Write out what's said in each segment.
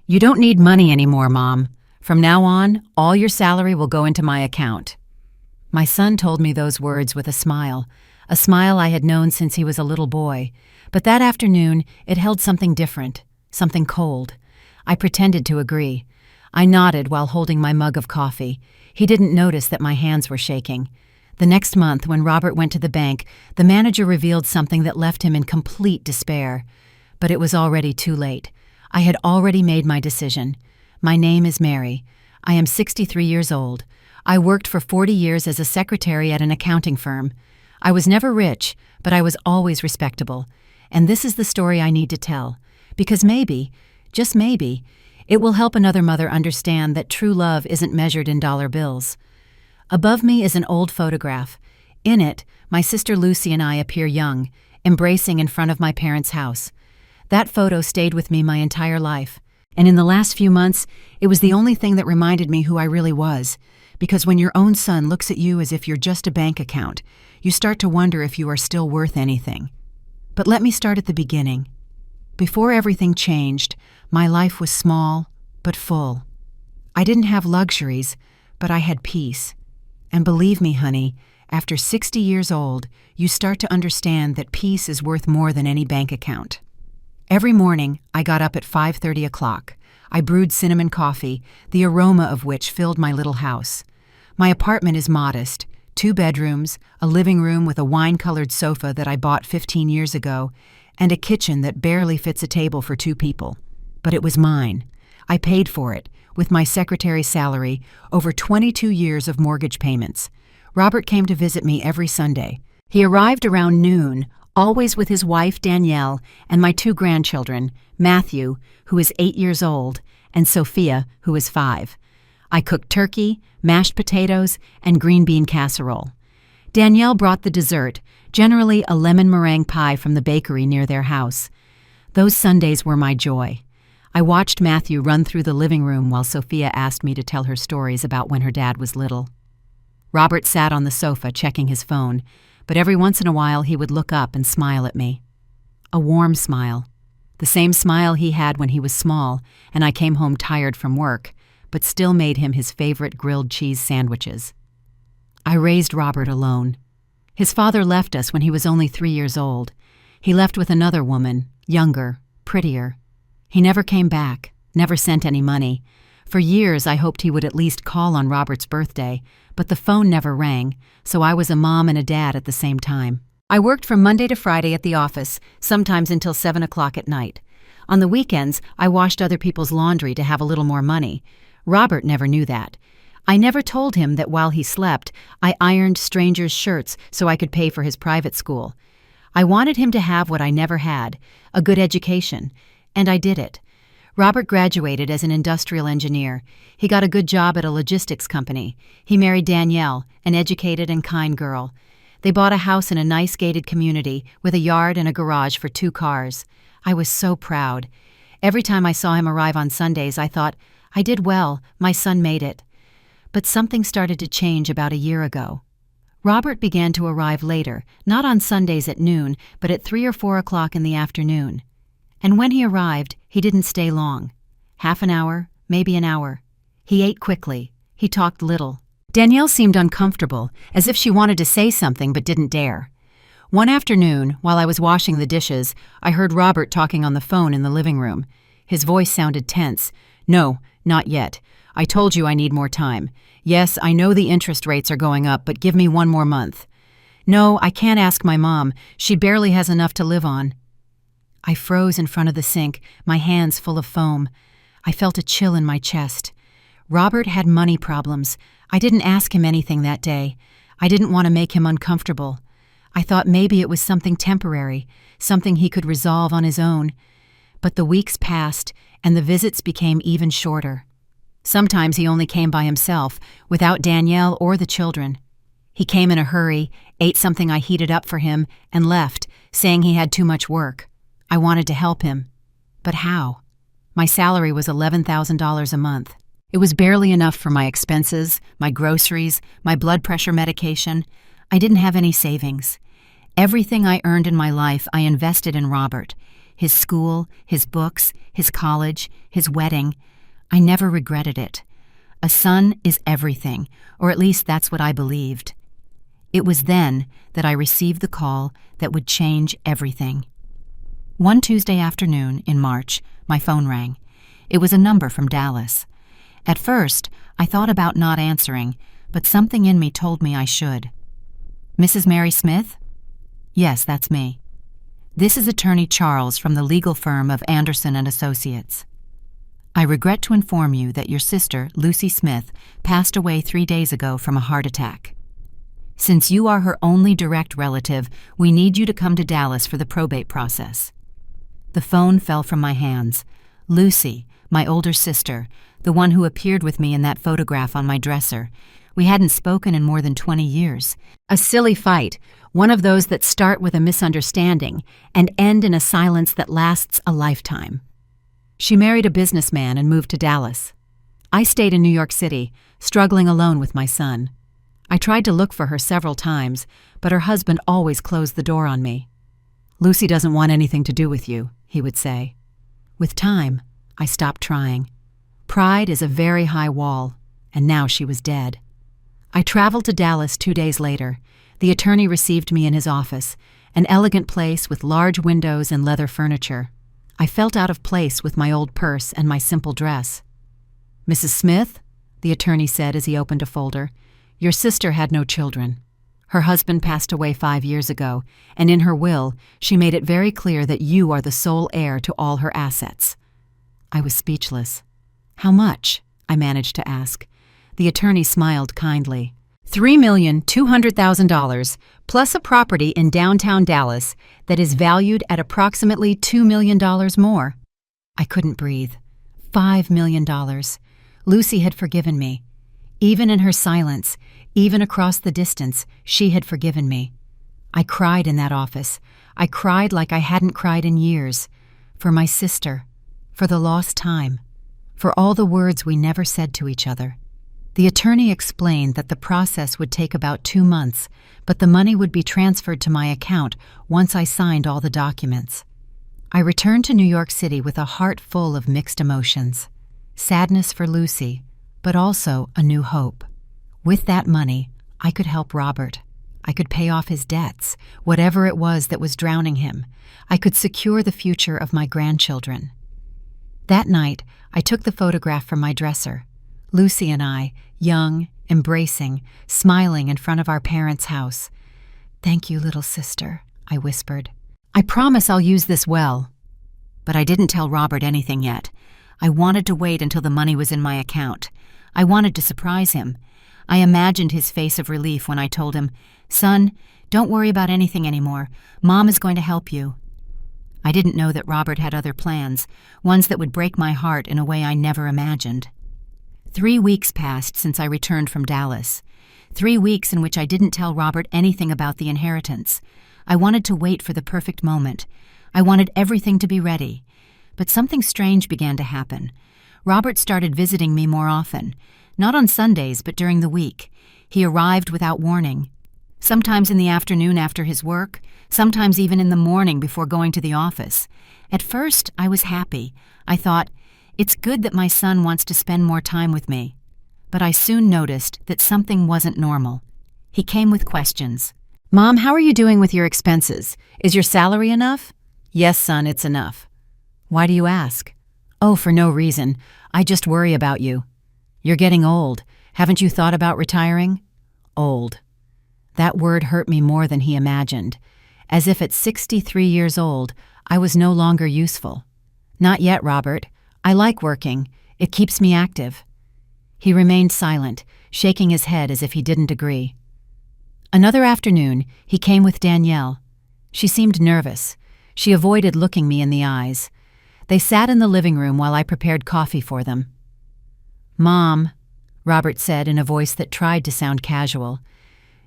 "You don't need money anymore, Mom. From now on, all your salary will go into my account." My son told me those words with a smile I had known since he was a little boy. But that afternoon, it held something different, something cold. I pretended to agree. I nodded while holding my mug of coffee. He didn't notice that my hands were shaking. The next month, when Robert went to the bank, the manager revealed something that left him in complete despair. But it was already too late. I had already made my decision. My name is Mary. I am 63 years old. I worked for 40 years as a secretary at an accounting firm. I was never rich, but I was always respectable. And this is the story I need to tell. Because maybe, just maybe, it will help another mother understand that true love isn't measured in dollar bills. Above me is an old photograph. In it, my sister Lucy and I appear young, embracing in front of my parents' house. That photo stayed with me my entire life. And in the last few months, it was the only thing that reminded me who I really was. Because when your own son looks at you as if you're just a bank account, you start to wonder if you are still worth anything. But let me start at the beginning. Before everything changed, my life was small but full. I didn't have luxuries, but I had peace. And believe me, honey, after 60 years old, you start to understand that peace is worth more than any bank account. Every morning, I got up at 5:30 o'clock. I brewed cinnamon coffee, the aroma of which filled my little house. My apartment is modest, 2 bedrooms, a living room with a wine-colored sofa that I bought 15 years ago, and a kitchen that barely fits a table for 2 people. But it was mine. I paid for it, with my secretary's salary, over 22 years of mortgage payments. Robert came to visit me every Sunday. He arrived around noon, always with his wife, Danielle, and my 2 grandchildren, Matthew, who is 8 years old, and Sophia, who is 5. I cooked turkey, mashed potatoes, and green bean casserole. Danielle brought the dessert, generally a lemon meringue pie from the bakery near their house. Those Sundays were my joy. I watched Matthew run through the living room while Sophia asked me to tell her stories about when her dad was little. Robert sat on the sofa checking his phone, but every once in a while he would look up and smile at me. A warm smile. The same smile he had when he was small and I came home tired from work, but still made him his favorite grilled cheese sandwiches. I raised Robert alone. His father left us when he was only 3 years old. He left with another woman, younger, prettier. He never came back, never sent any money. For years I hoped he would at least call on Robert's birthday, but the phone never rang, so I was a mom and a dad at the same time. I worked from Monday to Friday at the office, sometimes until 7 o'clock at night. On the weekends, I washed other people's laundry to have a little more money. Robert never knew that. I never told him that while he slept, I ironed strangers' shirts so I could pay for his private school. I wanted him to have what I never had, a good education, and I did it. Robert graduated as an industrial engineer. He got a good job at a logistics company. He married Danielle, an educated and kind girl. They bought a house in a nice gated community with a yard and a garage for 2 cars. I was so proud. Every time I saw him arrive on Sundays, I thought, I did well, my son made it. But something started to change about a year ago. Robert began to arrive later, not on Sundays at noon, but at 3 or 4 o'clock in the afternoon. And when he arrived, he didn't stay long. Half an hour, maybe an hour. He ate quickly. He talked little. Danielle seemed uncomfortable, as if she wanted to say something but didn't dare. One afternoon, while I was washing the dishes, I heard Robert talking on the phone in the living room. His voice sounded tense. "No, not yet. I told you I need more time. Yes, I know the interest rates are going up, but give me 1 more month. No, I can't ask my mom. She barely has enough to live on." I froze in front of the sink, my hands full of foam. I felt a chill in my chest. Robert had money problems. I didn't ask him anything that day. I didn't want to make him uncomfortable. I thought maybe it was something temporary, something he could resolve on his own. But the weeks passed, and the visits became even shorter. Sometimes he only came by himself, without Danielle or the children. He came in a hurry, ate something I heated up for him, and left, saying he had too much work. I wanted to help him. But how? My salary was $11,000 a month. It was barely enough for my expenses, my groceries, my blood pressure medication. I didn't have any savings. Everything I earned in my life I invested in Robert. his school, his books, his college, his wedding. I never regretted it. A son is everything, or at least that's what I believed. It was then that I received the call that would change everything. One Tuesday afternoon in March, my phone rang. It was a number from Dallas. At first, I thought about not answering, but something in me told me I should. Mrs. Mary Smith? Yes, that's me. This is Attorney Charles from the legal firm of Anderson and Associates. I regret to inform you that your sister, Lucy Smith, passed away 3 days ago from a heart attack. Since you are her only direct relative, we need you to come to Dallas for the probate process. The phone fell from my hands. Lucy, my older sister, the one who appeared with me in that photograph on my dresser. We hadn't spoken in more than 20 years. A silly fight, one of those that start with a misunderstanding and end in a silence that lasts a lifetime. She married a businessman and moved to Dallas. I stayed in New York City, struggling alone with my son. I tried to look for her several times, but her husband always closed the door on me. "Lucy doesn't want anything to do with you," he would say. With time, I stopped trying. Pride is a very high wall, and now she was dead. I traveled to Dallas 2 days later. The attorney received me in his office, an elegant place with large windows and leather furniture. I felt out of place with my old purse and my simple dress. "Mrs. Smith," the attorney said as he opened a folder, "your sister had no children. Her husband passed away 5 years ago, and in her will, she made it very clear that you are the sole heir to all her assets." I was speechless. "How much?" I managed to ask. The attorney smiled kindly. $3,200,000, plus a property in downtown Dallas that is valued at approximately $2 million more. I couldn't breathe. $5 million. Lucy had forgiven me. Even in her silence, even across the distance, she had forgiven me. I cried in that office. I cried like I hadn't cried in years. For my sister. For the lost time. For all the words we never said to each other. The attorney explained that the process would take about 2 months, but the money would be transferred to my account once I signed all the documents. I returned to New York City with a heart full of mixed emotions. Sadness for Lucy, but also a new hope. With that money, I could help Robert. I could pay off his debts, whatever it was that was drowning him. I could secure the future of my grandchildren. That night, I took the photograph from my dresser. Lucy and I, young, embracing, smiling in front of our parents' house. "Thank you, little sister," I whispered. "I promise I'll use this well." But I didn't tell Robert anything yet. I wanted to wait until the money was in my account. I wanted to surprise him. I imagined his face of relief when I told him, "Son, don't worry about anything anymore. Mom is going to help you." I didn't know that Robert had other plans, ones that would break my heart in a way I never imagined. 3 weeks passed since I returned from Dallas. 3 weeks in which I didn't tell Robert anything about the inheritance. I wanted to wait for the perfect moment. I wanted everything to be ready. But something strange began to happen. Robert started visiting me more often. Not on Sundays, but during the week. He arrived without warning. Sometimes in the afternoon after his work, sometimes even in the morning before going to the office. At first, I was happy. I thought, it's good that my son wants to spend more time with me. But I soon noticed that something wasn't normal. He came with questions. "Mom, how are you doing with your expenses? Is your salary enough?" "Yes, son, it's enough." "Why do you ask?" "Oh, for no reason. I just worry about you." "You're getting old. Haven't you thought about retiring?" Old. That word hurt me more than he imagined. As if at 63 years old, I was no longer useful. "Not yet, Robert. I like working. It keeps me active." He remained silent, shaking his head as if he didn't agree. Another afternoon, he came with Danielle. She seemed nervous. She avoided looking me in the eyes. They sat in the living room while I prepared coffee for them. "Mom," Robert said in a voice that tried to sound casual,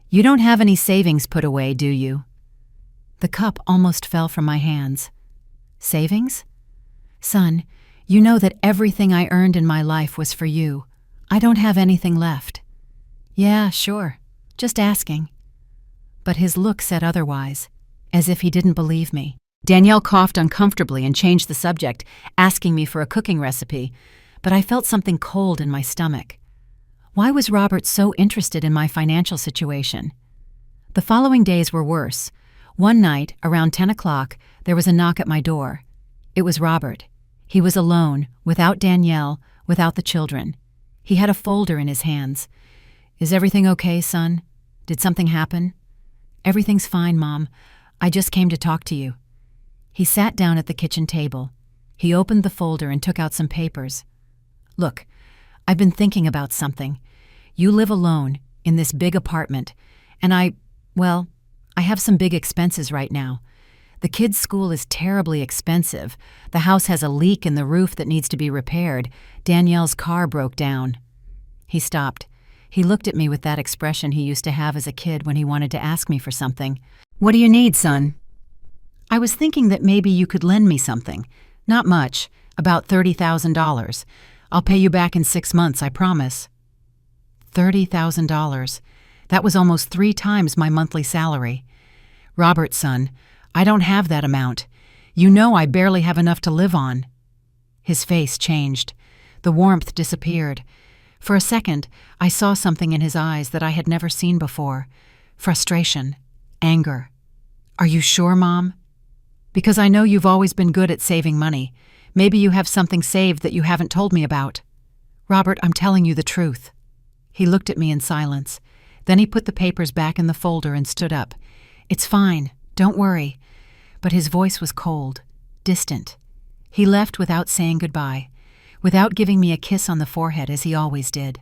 "you don't have any savings put away, do you?" The cup almost fell from my hands. "Savings? Son, you know that everything I earned in my life was for you. I don't have anything left." "Yeah, sure. Just asking." But his look said otherwise, as if he didn't believe me. Danielle coughed uncomfortably and changed the subject, asking me for a cooking recipe, but I felt something cold in my stomach. Why was Robert so interested in my financial situation? The following days were worse. One night, around 10 o'clock, there was a knock at my door. It was Robert. He was alone, without Danielle, without the children. He had a folder in his hands. "Is everything okay, son? Did something happen?" "Everything's fine, Mom. I just came to talk to you." He sat down at the kitchen table. He opened the folder and took out some papers. "Look, I've been thinking about something. You live alone, in this big apartment, and I have some big expenses right now. The kids' school is terribly expensive. The house has a leak in the roof that needs to be repaired. Danielle's car broke down." He stopped. He looked at me with that expression he used to have as a kid when he wanted to ask me for something. "What do you need, son?" "I was thinking that maybe you could lend me something. Not much, about $30,000. I'll pay you back in 6 months, I promise." $30,000. That was almost 3 times my monthly salary. "Robert, son, I don't have that amount. You know I barely have enough to live on." His face changed. The warmth disappeared. For a second, I saw something in his eyes that I had never seen before. Frustration. Anger. "Are you sure, Mom? Because I know you've always been good at saving money. Maybe you have something saved that you haven't told me about." "Robert, I'm telling you the truth." He looked at me in silence. Then he put the papers back in the folder and stood up. "It's fine. Don't worry." But his voice was cold, distant. He left without saying goodbye, without giving me a kiss on the forehead as he always did.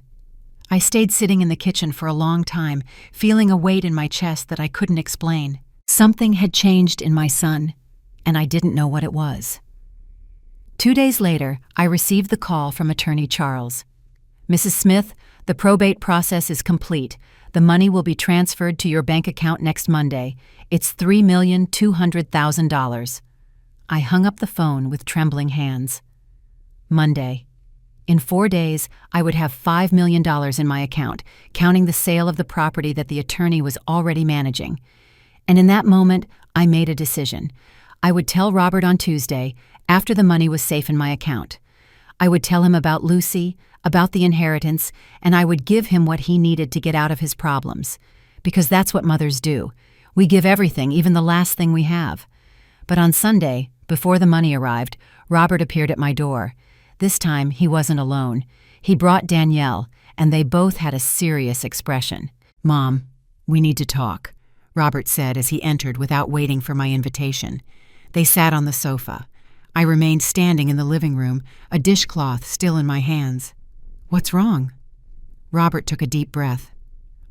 I stayed sitting in the kitchen for a long time, feeling a weight in my chest that I couldn't explain. Something had changed in my son, and I didn't know what it was. 2 days later, I received the call from Attorney Charles. "Mrs. Smith, the probate process is complete. The money will be transferred to your bank account next Monday. It's $3,200,000. I hung up the phone with trembling hands. Monday. In 4 days, I would have $5 million in my account, counting the sale of the property that the attorney was already managing. And in that moment, I made a decision. I would tell Robert on Tuesday, after the money was safe in my account. I would tell him about Lucy, about the inheritance, and I would give him what he needed to get out of his problems. Because that's what mothers do. We give everything, even the last thing we have. But on Sunday, before the money arrived, Robert appeared at my door. This time, he wasn't alone. He brought Danielle, and they both had a serious expression. "Mom, we need to talk," Robert said as he entered without waiting for my invitation. They sat on the sofa. I remained standing in the living room, a dishcloth still in my hands. "What's wrong?" Robert took a deep breath.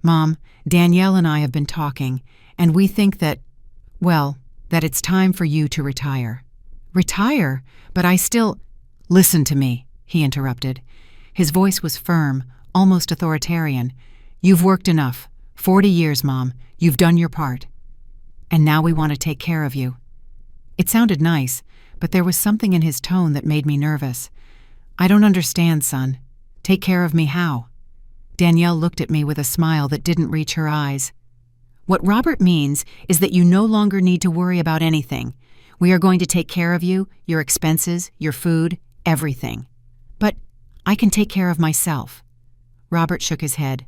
"Mom, Danielle and I have been talking, and we think that it's time for you to retire." "Retire? But I still—" "Listen to me," he interrupted. His voice was firm, almost authoritarian. "You've worked enough. 40 years, Mom. You've done your part. And now we want to take care of you." It sounded nice, but there was something in his tone that made me nervous. "I don't understand, son. Take care of me how?" Danielle looked at me with a smile that didn't reach her eyes. "What Robert means is that you no longer need to worry about anything. We are going to take care of you, your expenses, your food, everything. But I can take care of myself." Robert shook his head.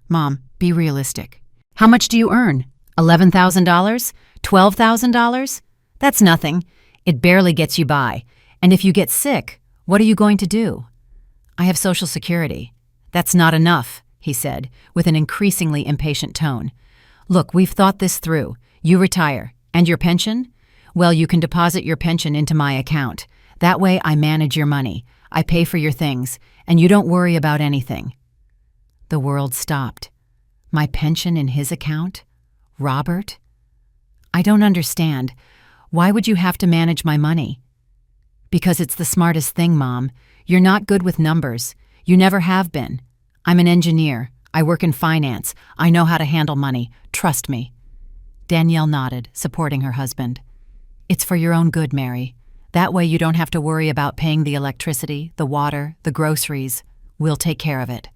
"Mom, be realistic. How much do you earn? $11,000? $12,000? That's nothing. It barely gets you by. And if you get sick, what are you going to do?" "I have Social Security." "That's not enough," he said, with an increasingly impatient tone. "Look, we've thought this through. You retire. And your pension? Well, you can deposit your pension into my account. That way I manage your money. I pay for your things, and you don't worry about anything." The world stopped. My pension in his account? Robert? "I don't understand. Why would you have to manage my money?" "Because it's the smartest thing, Mom. You're not good with numbers. You never have been. I'm an engineer. I work in finance. I know how to handle money. Trust me." Danielle nodded, supporting her husband. "It's for your own good, Mary. That way you don't have to worry about paying the electricity, the water, the groceries. We'll take care of it."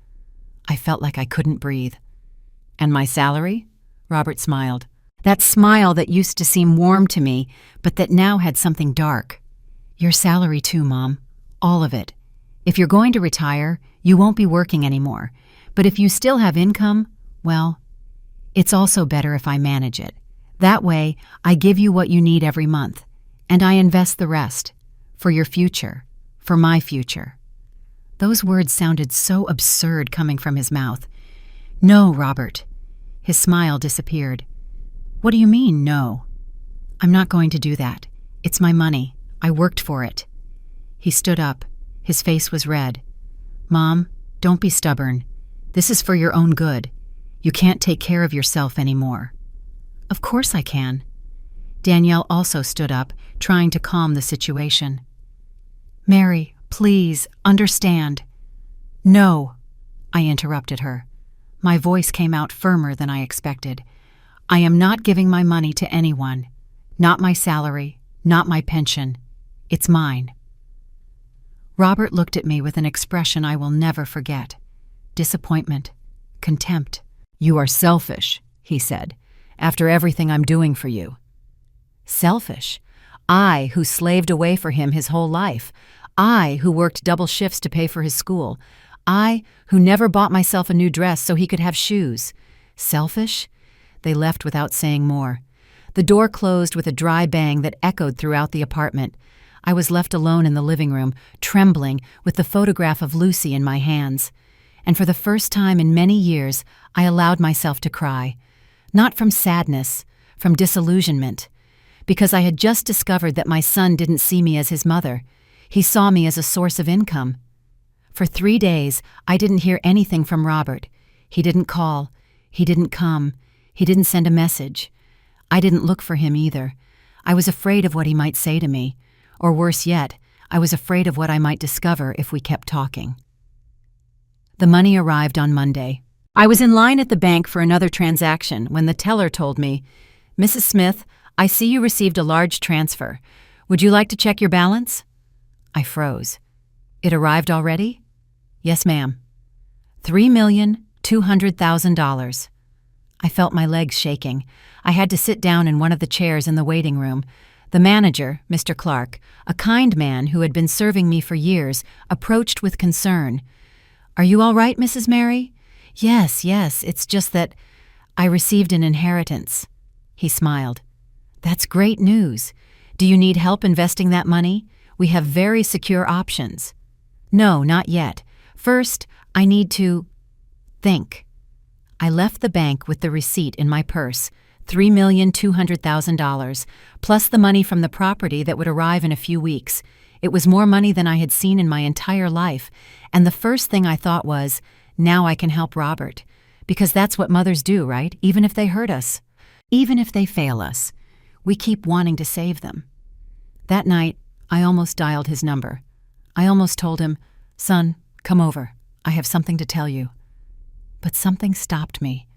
I felt like I couldn't breathe. "And my salary?" Robert smiled. That smile that used to seem warm to me, but that now had something dark. Your salary too, Mom. All of it. If you're going to retire, you won't be working anymore. But if you still have income, well, it's also better if I manage it. That way, I give you what you need every month, and I invest the rest. For your future. For my future. Those words sounded so absurd coming from his mouth. No, Robert. His smile disappeared. What do you mean, no? I'm not going to do that. It's my money. I worked for it. He stood up. His face was red. Mom, don't be stubborn. This is for your own good. You can't take care of yourself anymore. Of course I can. Danielle also stood up, trying to calm the situation. Mary, please, understand. No, I interrupted her. My voice came out firmer than I expected. I am not giving my money to anyone. Not my salary, not my pension. It's mine. Robert looked at me with an expression I will never forget. Disappointment. Contempt. You are selfish, he said, after everything I'm doing for you. Selfish? I, who slaved away for him his whole life. I, who worked double shifts to pay for his school. I, who never bought myself a new dress so he could have shoes. Selfish? They left without saying more. The door closed with a dry bang that echoed throughout the apartment. I was left alone in the living room, trembling, with the photograph of Lucy in my hands. And for the first time in many years, I allowed myself to cry. Not from sadness, from disillusionment. Because I had just discovered that my son didn't see me as his mother. He saw me as a source of income. For 3 days, I didn't hear anything from Robert. He didn't call. He didn't come. He didn't send a message. I didn't look for him either. I was afraid of what he might say to me. Or worse yet, I was afraid of what I might discover if we kept talking. The money arrived on Monday. I was in line at the bank for another transaction when the teller told me, Mrs. Smith, I see you received a large transfer. Would you like to check your balance? I froze. It arrived already? Yes, ma'am. $3,200,000. I felt my legs shaking. I had to sit down in one of the chairs in the waiting room. The manager, Mr. Clark, a kind man who had been serving me for years, approached with concern. Are you all right, Mrs. Mary? Yes, it's just that I received an inheritance. He smiled. That's great news. Do you need help investing that money? We have very secure options. No, not yet. First, I need to think. I left the bank with the receipt in my purse, $3,200,000, plus the money from the property that would arrive in a few weeks. It was more money than I had seen in my entire life, and the first thing I thought was, now I can help Robert. Because that's what mothers do, right? Even if they hurt us. Even if they fail us. We keep wanting to save them. That night, I almost dialed his number. I almost told him, Son, come over. I have something to tell you. But something stopped me.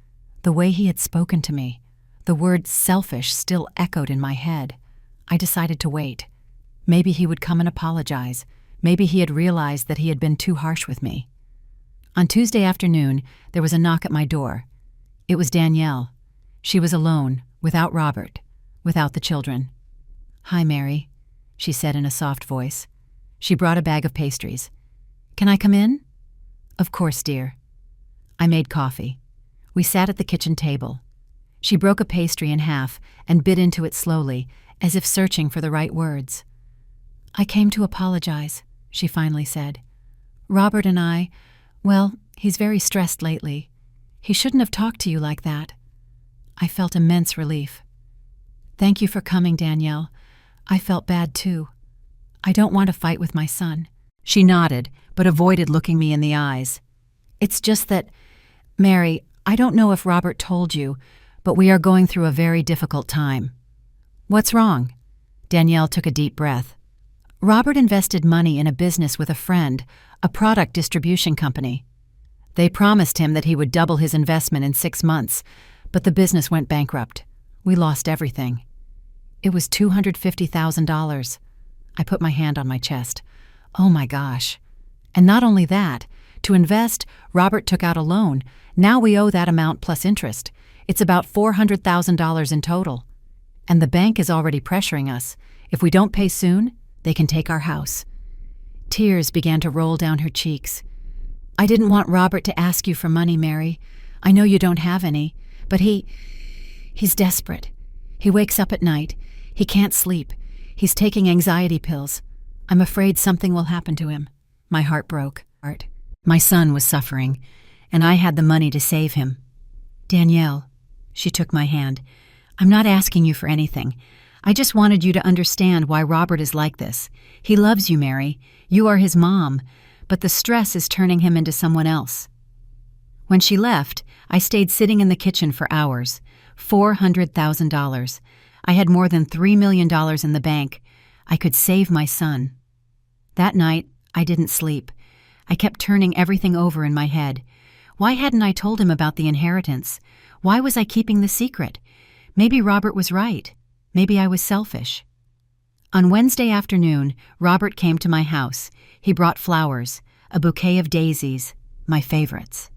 The way he had spoken to me. The word selfish still echoed in my head. I decided to wait. Maybe he would come and apologize. Maybe he had realized that he had been too harsh with me. On Tuesday afternoon, there was a knock at my door. It was Danielle. She was alone, without Robert, without the children. Hi, Mary, she said in a soft voice. She brought a bag of pastries. Can I come in? Of course, dear. I made coffee. We sat at the kitchen table. She broke a pastry in half and bit into it slowly, as if searching for the right words. I came to apologize, she finally said. Robert and I, well, he's very stressed lately. He shouldn't have talked to you like that. I felt immense relief. Thank you for coming, Danielle. I felt bad too. I don't want to fight with my son. She nodded, but avoided looking me in the eyes. It's just that, Mary, I don't know if Robert told you, but we are going through a very difficult time. What's wrong? Danielle took a deep breath. Robert invested money in a business with a friend, a product distribution company. They promised him that he would double his investment in 6 months, but the business went bankrupt. We lost everything. It was $250,000. I put my hand on my chest. Oh my gosh. And not only that, to invest, Robert took out a loan. Now we owe that amount plus interest. It's about $400,000 in total. And the bank is already pressuring us. If we don't pay soon, they can take our house." Tears began to roll down her cheeks. "I didn't want Robert to ask you for money, Mary. I know you don't have any, but he's desperate. He wakes up at night. He can't sleep. He's taking anxiety pills. I'm afraid something will happen to him." My heart broke. My son was suffering, and I had the money to save him. "Danielle," she took my hand, "I'm not asking you for anything. I just wanted you to understand why Robert is like this. He loves you, Mary. You are his mom, but the stress is turning him into someone else." When she left, I stayed sitting in the kitchen for hours. $400,000. I had more than $3 million in the bank. I could save my son. That night, I didn't sleep. I kept turning everything over in my head. Why hadn't I told him about the inheritance? Why was I keeping the secret? Maybe Robert was right. Maybe I was selfish. On Wednesday afternoon, Robert came to my house. He brought flowers, a bouquet of daisies, my favorites.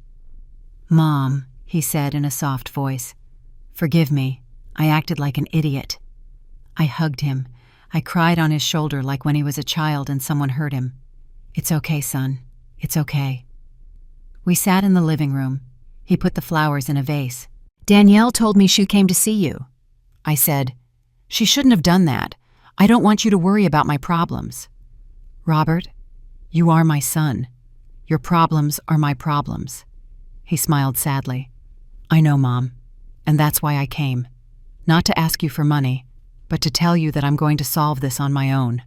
"Mom," he said in a soft voice, "forgive me. I acted like an idiot." I hugged him. I cried on his shoulder like when he was a child and someone hurt him. "It's okay, son. It's okay." We sat in the living room. He put the flowers in a vase. "Danielle told me she came to see you." I said, "She shouldn't have done that. I don't want you to worry about my problems." "Robert, you are my son. Your problems are my problems." He smiled sadly. "I know, Mom, and that's why I came. Not to ask you for money, but to tell you that I'm going to solve this on my own.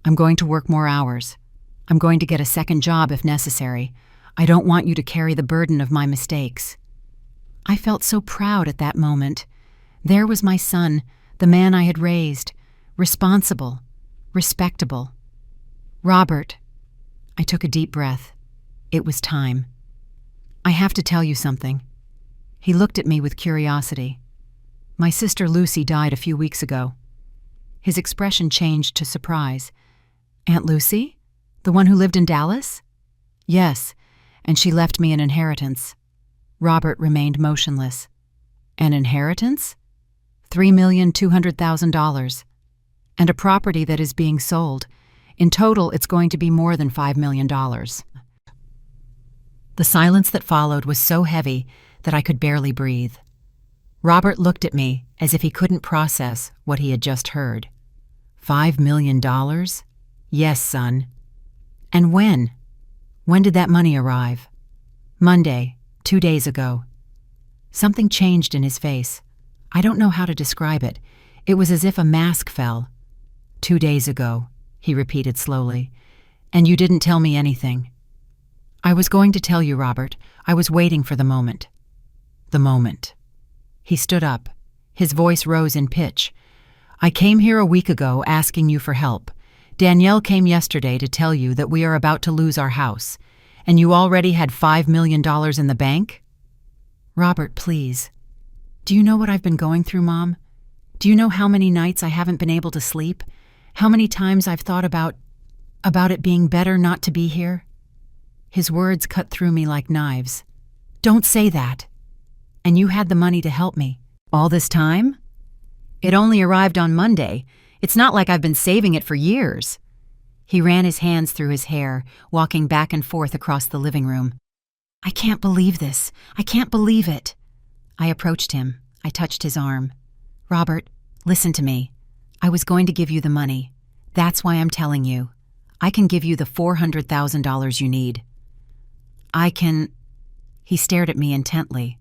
I'm going to work more hours. I'm going to get a second job if necessary. I don't want you to carry the burden of my mistakes." I felt so proud at that moment. There was my son, the man I had raised, responsible, respectable. "Robert," I took a deep breath. It was time. "I have to tell you something." He looked at me with curiosity. "My sister Lucy died a few weeks ago." His expression changed to surprise. "Aunt Lucy? The one who lived in Dallas?" "Yes, and she left me an inheritance." Robert remained motionless. "An inheritance?" $3,200,000. "And a property that is being sold. In total, it's going to be more than $5 million. The silence that followed was so heavy that I could barely breathe. Robert looked at me as if he couldn't process what he had just heard. $5 million? Yes, son. And when? When did that money arrive? Monday, 2 days ago. Something changed in his face. I don't know how to describe it. It was as if a mask fell. 2 days ago, he repeated slowly. And you didn't tell me anything. I was going to tell you, Robert. I was waiting for the moment. The moment. He stood up. His voice rose in pitch. I came here a week ago asking you for help. Danielle came yesterday to tell you that we are about to lose our house, and you already had $5 million in the bank? Robert, please. Do you know what I've been going through, Mom? Do you know how many nights I haven't been able to sleep? How many times I've thought about it being better not to be here? His words cut through me like knives. Don't say that. And you had the money to help me. All this time? It only arrived on Monday. It's not like I've been saving it for years. He ran his hands through his hair, walking back and forth across the living room. I can't believe this. I can't believe it. I approached him. I touched his arm. Robert, listen to me. I was going to give you the money. That's why I'm telling you. I can give you the $400,000 you need. I can... He stared at me intently.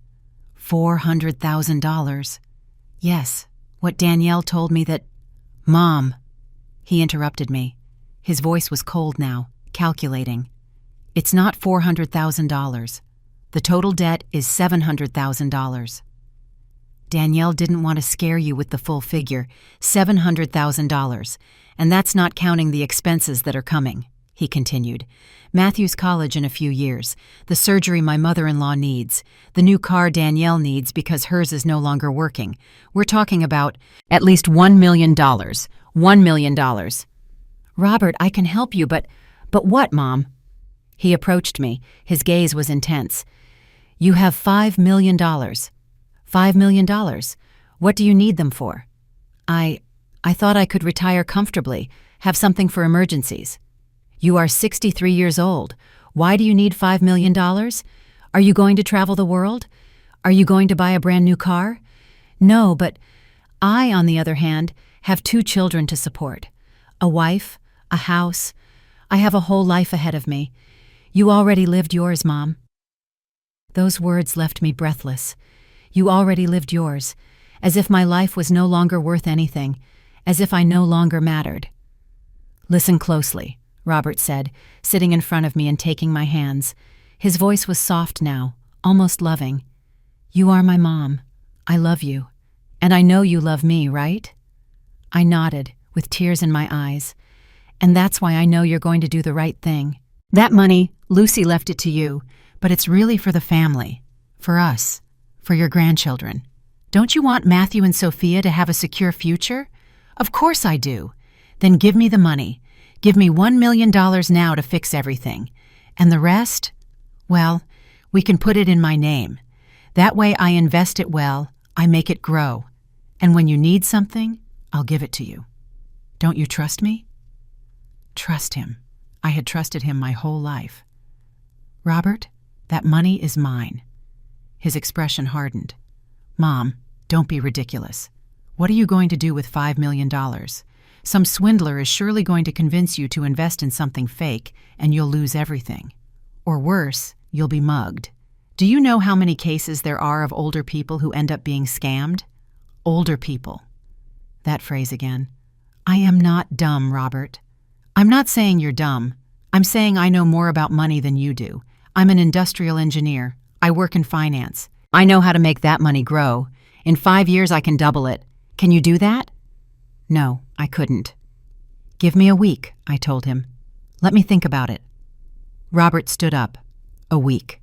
$400,000. Yes, what Danielle told me that... Mom, he interrupted me. His voice was cold now, calculating. It's not $400,000. The total debt is $700,000. Danielle didn't want to scare you with the full figure, $700,000, and that's not counting the expenses that are coming, he continued. Matthew's college in a few years, the surgery my mother-in-law needs, the new car Danielle needs because hers is no longer working. We're talking about at least $1 million. $1 million. Robert, I can help you, but what, Mom? He approached me. His gaze was intense. You have $5 million. $5 $5 million. What do you need them for? I thought I could retire comfortably, have something for emergencies. You are 63 years old. Why do you need $5 million? Are you going to travel the world? Are you going to buy a brand new car? No, but I, on the other hand, have 2 children to support. A wife, a house. I have a whole life ahead of me. You already lived yours, Mom. Those words left me breathless. You already lived yours, as if my life was no longer worth anything, as if I no longer mattered. Listen closely, Robert said, sitting in front of me and taking my hands. His voice was soft now, almost loving. You are my mom. I love you. And I know you love me, right? I nodded, with tears in my eyes. And that's why I know you're going to do the right thing. That money, Lucy left it to you, but it's really for the family. For us. For your grandchildren. Don't you want Matthew and Sophia to have a secure future? Of course I do. Then give me the money. Give me $1 million now to fix everything. And the rest? Well, we can put it in my name. That way I invest it well, I make it grow. And when you need something, I'll give it to you. Don't you trust me? Trust him. I had trusted him my whole life. Robert, that money is mine. His expression hardened. Mom, don't be ridiculous. What are you going to do with $5 million? Some swindler is surely going to convince you to invest in something fake, and you'll lose everything. Or worse, you'll be mugged. Do you know how many cases there are of older people who end up being scammed? Older people. That phrase again. I am not dumb, Robert. I'm not saying you're dumb. I'm saying I know more about money than you do. I'm an industrial engineer. I work in finance. I know how to make that money grow. In 5 years, I can double it. Can you do that? No, I couldn't. Give me a week, I told him. Let me think about it. Robert stood up. A week.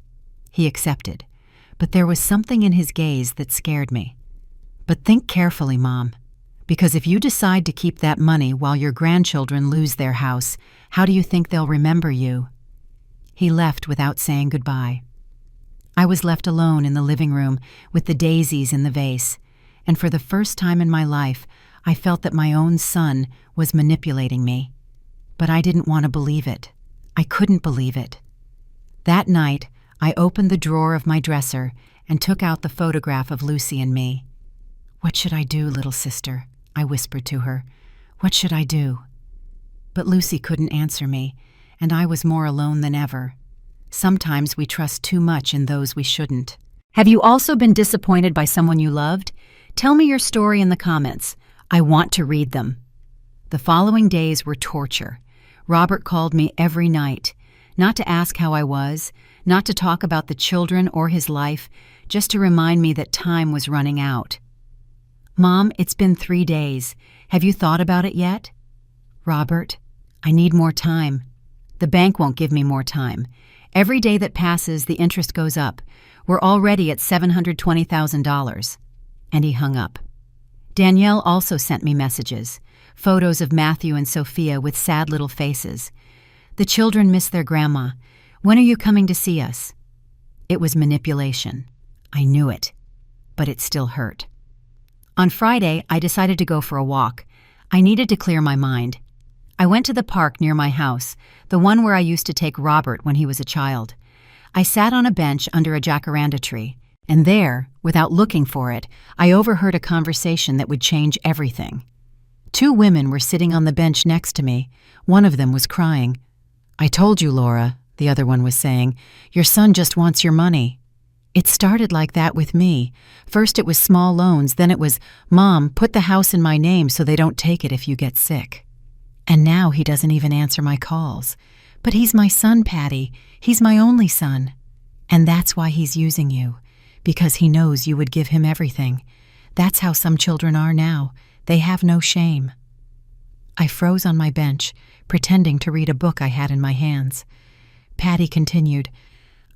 He accepted. But there was something in his gaze that scared me. But think carefully, Mom. Because if you decide to keep that money while your grandchildren lose their house, how do you think they'll remember you? He left without saying goodbye. I was left alone in the living room with the daisies in the vase, and for the first time in my life, I felt that my own son was manipulating me. But I didn't want to believe it. I couldn't believe it. That night, I opened the drawer of my dresser and took out the photograph of Lucy and me. What should I do, little sister? I whispered to her. What should I do? But Lucy couldn't answer me, and I was more alone than ever. Sometimes we trust too much in those we shouldn't. Have you also been disappointed by someone you loved? Tell me your story in the comments. I want to read them. The following days were torture. Robert called me every night, not to ask how I was, not to talk about the children or his life, just to remind me that time was running out. Mom, it's been 3 days. Have you thought about it yet? Robert, I need more time. The bank won't give me more time. Every day that passes, the interest goes up. We're already at $720,000. And he hung up. Danielle also sent me messages, photos of Matthew and Sophia with sad little faces. The children miss their grandma. When are you coming to see us? It was manipulation. I knew it. But it still hurt. On Friday, I decided to go for a walk. I needed to clear my mind. I went to the park near my house, the one where I used to take Robert when he was a child. I sat on a bench under a jacaranda tree, and there, without looking for it, I overheard a conversation that would change everything. 2 women were sitting on the bench next to me. One of them was crying. I told you, Laura, the other one was saying, your son just wants your money. It started like that with me. First it was small loans, then it was, Mom, put the house in my name so they don't take it if you get sick. And now he doesn't even answer my calls. But he's my son, Patty. He's my only son. And that's why he's using you. Because he knows you would give him everything. That's how some children are now. They have no shame. I froze on my bench, pretending to read a book I had in my hands. Patty continued,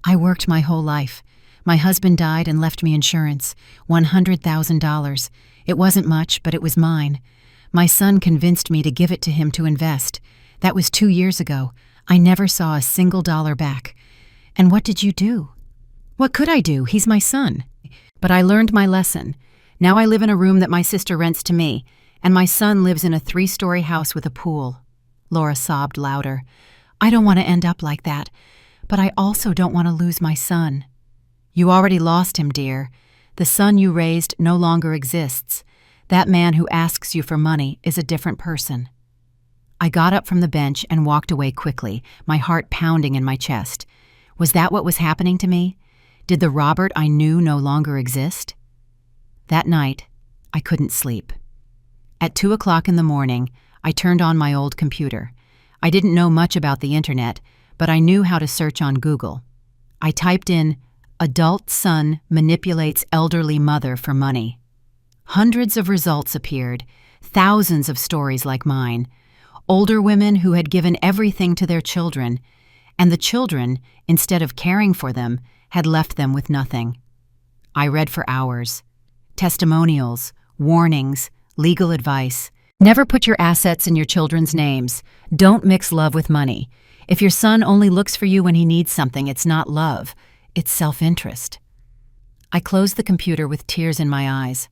I worked my whole life. My husband died and left me insurance, $100,000. It wasn't much, but it was mine. My son convinced me to give it to him to invest. That was 2 years ago. I never saw a single dollar back. And what did you do? What could I do? He's my son. But I learned my lesson. Now I live in a room that my sister rents to me, and my son lives in a 3-story house with a pool. Laura sobbed louder. I don't want to end up like that, but I also don't want to lose my son. You already lost him, dear. The son you raised no longer exists. That man who asks you for money is a different person. I got up from the bench and walked away quickly, my heart pounding in my chest. Was that what was happening to me? Did the Robert I knew no longer exist? That night, I couldn't sleep. At 2 o'clock in the morning, I turned on my old computer. I didn't know much about the internet, but I knew how to search on Google. I typed in, "Adult son manipulates elderly mother for money." Hundreds of results appeared, thousands of stories like mine. Older women who had given everything to their children, and the children, instead of caring for them, had left them with nothing. I read for hours. Testimonials, warnings, legal advice. Never put your assets in your children's names. Don't mix love with money. If your son only looks for you when he needs something, it's not love. It's self-interest. I closed the computer with tears in my eyes.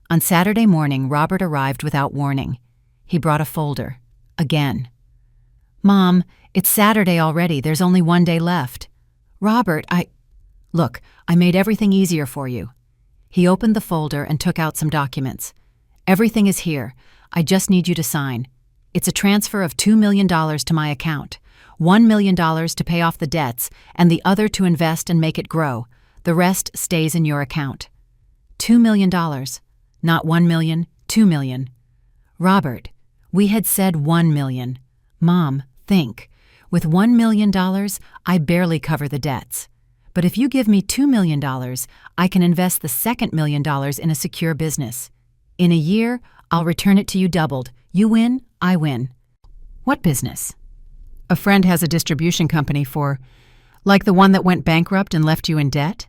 On Saturday morning, Robert arrived without warning. He brought a folder. Again. Mom, it's Saturday already. There's only 1 day left. Robert, Look, I made everything easier for you. He opened the folder and took out some documents. Everything is here. I just need you to sign. It's a transfer of $2 million to my account. $1 million to pay off the debts, and the other to invest and make it grow. The rest stays in your account. $2 million. Not 1 million, 2 million. Robert, we had said 1 million. Mom, think. With $1 million, I barely cover the debts. But if you give me $2 million, I can invest the second $1 million in a secure business. In a year, I'll return it to you doubled. You win, I win. What business? A friend has a distribution company for, like the one that went bankrupt and left you in debt?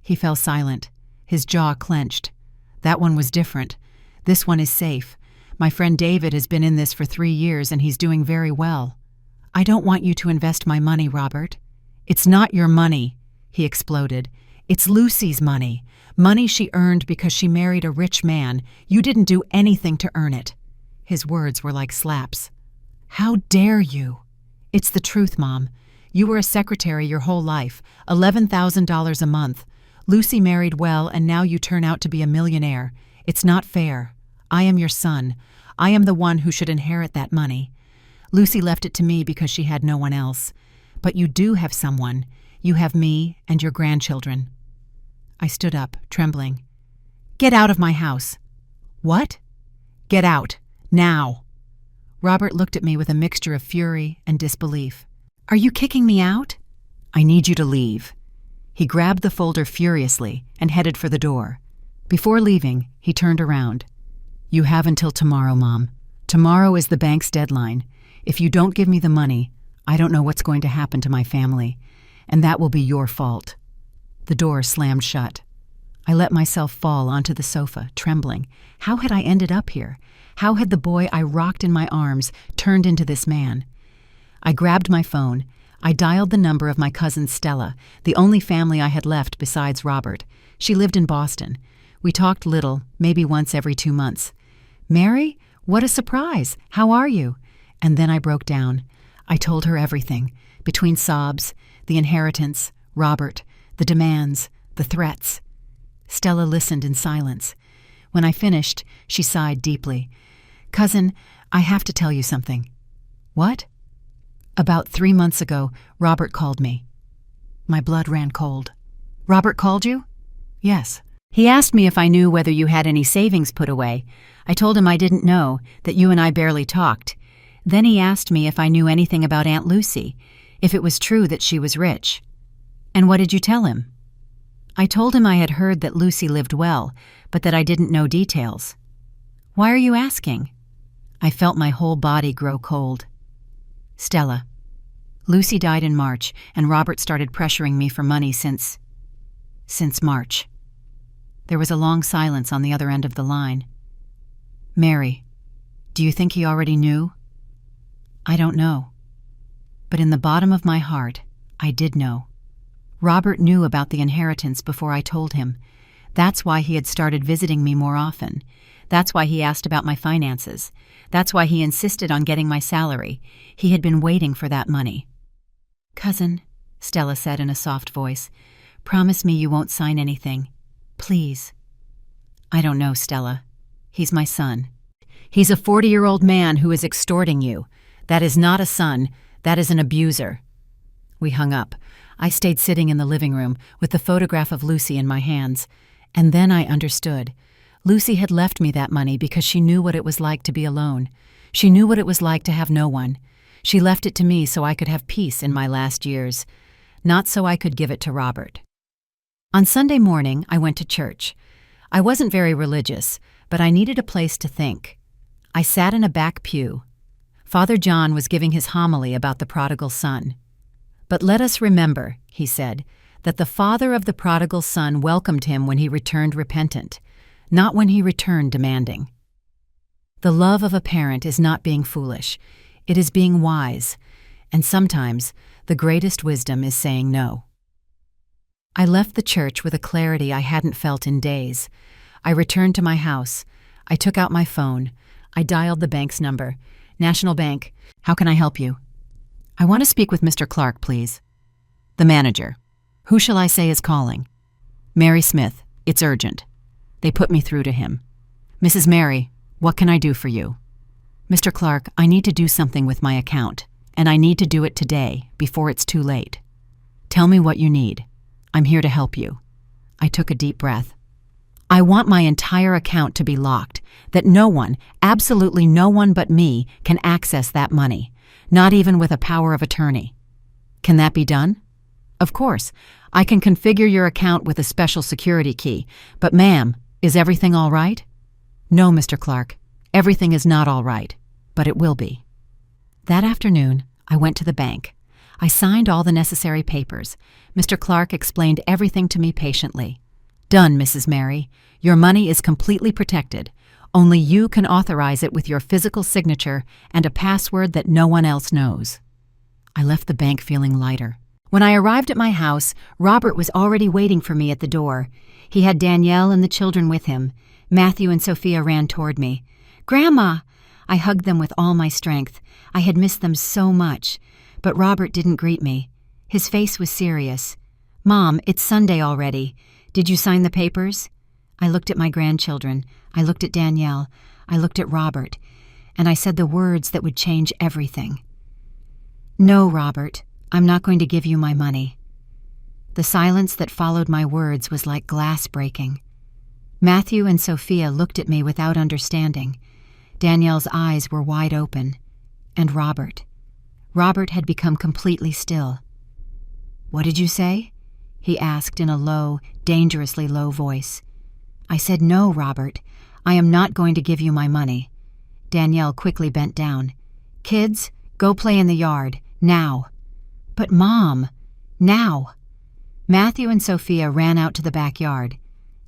He fell silent. His jaw clenched. That one was different. This one is safe. My friend David has been in this for 3 years and he's doing very well. I don't want you to invest my money, Robert. It's not your money, he exploded. It's Lucy's money. Money she earned because she married a rich man. You didn't do anything to earn it. His words were like slaps. How dare you? It's the truth, Mom. You were a secretary your whole life, $11,000 a month. Lucy married well and now you turn out to be a millionaire. It's not fair. I am your son. I am the one who should inherit that money. Lucy left it to me because she had no one else. But you do have someone. You have me and your grandchildren. I stood up, trembling. Get out of my house. What? Get out. Now. Robert looked at me with a mixture of fury and disbelief. Are you kicking me out? I need you to leave. He grabbed the folder furiously and headed for the door. Before leaving, he turned around. You have until tomorrow, Mom. Tomorrow is the bank's deadline. If you don't give me the money, I don't know what's going to happen to my family, and that will be your fault. The door slammed shut. I let myself fall onto the sofa, trembling. How had I ended up here? How had the boy I rocked in my arms turned into this man? I grabbed my phone. I dialed the number of my cousin Stella, the only family I had left besides Robert. She lived in Boston. We talked little, maybe once every 2 months. Mary? What a surprise! How are you? And then I broke down. I told her everything, between sobs, the inheritance, Robert, the demands, the threats. Stella listened in silence. When I finished, she sighed deeply. Cousin, I have to tell you something. What? About 3 months ago, Robert called me. My blood ran cold. Robert called you? Yes. He asked me if I knew whether you had any savings put away. I told him I didn't know, that you and I barely talked. Then he asked me if I knew anything about Aunt Lucy, if it was true that she was rich. And what did you tell him? I told him I had heard that Lucy lived well, but that I didn't know details. Why are you asking? I felt my whole body grow cold. Stella. Lucy died in March, and Robert started pressuring me for money since March. There was a long silence on the other end of the line. Mary, do you think he already knew? I don't know. But in the bottom of my heart, I did know. Robert knew about the inheritance before I told him. That's why he had started visiting me more often. That's why he asked about my finances. That's why he insisted on getting my salary. He had been waiting for that money. "Cousin," Stella said in a soft voice, "promise me you won't sign anything. Please." "I don't know, Stella. He's my son." "He's a 40-year-old man who is extorting you. That is not a son. That is an abuser." We hung up. I stayed sitting in the living room with the photograph of Lucy in my hands. And then I understood. Lucy had left me that money because she knew what it was like to be alone. She knew what it was like to have no one. She left it to me so I could have peace in my last years, not so I could give it to Robert. On Sunday morning, I went to church. I wasn't very religious, but I needed a place to think. I sat in a back pew. Father John was giving his homily about the prodigal son. "But let us remember," he said, "that the father of the prodigal son welcomed him when he returned repentant, not when he returned demanding. The love of a parent is not being foolish, it is being wise, and sometimes the greatest wisdom is saying no." I left the church with a clarity I hadn't felt in days. I returned to my house. I took out my phone. I dialed the bank's number. "National Bank, how can I help you?" "I want to speak with Mr. Clark, please." "The manager. Who shall I say is calling?" "Mary Smith. It's urgent." They put me through to him. "Mrs. Mary, what can I do for you?" "Mr. Clark, I need to do something with my account, and I need to do it today, before it's too late." "Tell me what you need. I'm here to help you." I took a deep breath. "I want my entire account to be locked, that no one, absolutely no one but me, can access that money, not even with a power of attorney." "Can that be done?" "Of course. I can configure your account with a special security key. But ma'am, is everything all right?" "No, Mr. Clark. Everything is not all right, but it will be." That afternoon, I went to the bank. I signed all the necessary papers. Mr. Clark explained everything to me patiently. "Done, Mrs. Mary. Your money is completely protected. Only you can authorize it with your physical signature and a password that no one else knows." I left the bank feeling lighter. When I arrived at my house, Robert was already waiting for me at the door. He had Danielle and the children with him. Matthew and Sophia ran toward me. "Grandma!" I hugged them with all my strength. I had missed them so much. But Robert didn't greet me. His face was serious. "Mom, it's Sunday already. Did you sign the papers?" I looked at my grandchildren. I looked at Danielle. I looked at Robert. And I said the words that would change everything. "No, Robert. I'm not going to give you my money." The silence that followed my words was like glass breaking. Matthew and Sophia looked at me without understanding. Danielle's eyes were wide open. And Robert. Robert had become completely still. "What did you say?" he asked in a low, dangerously low voice. I said, "No, Robert. I am not going to give you my money." Danielle quickly bent down. "Kids, go play in the yard. Now." "But Mom, now." Matthew and Sophia ran out to the backyard.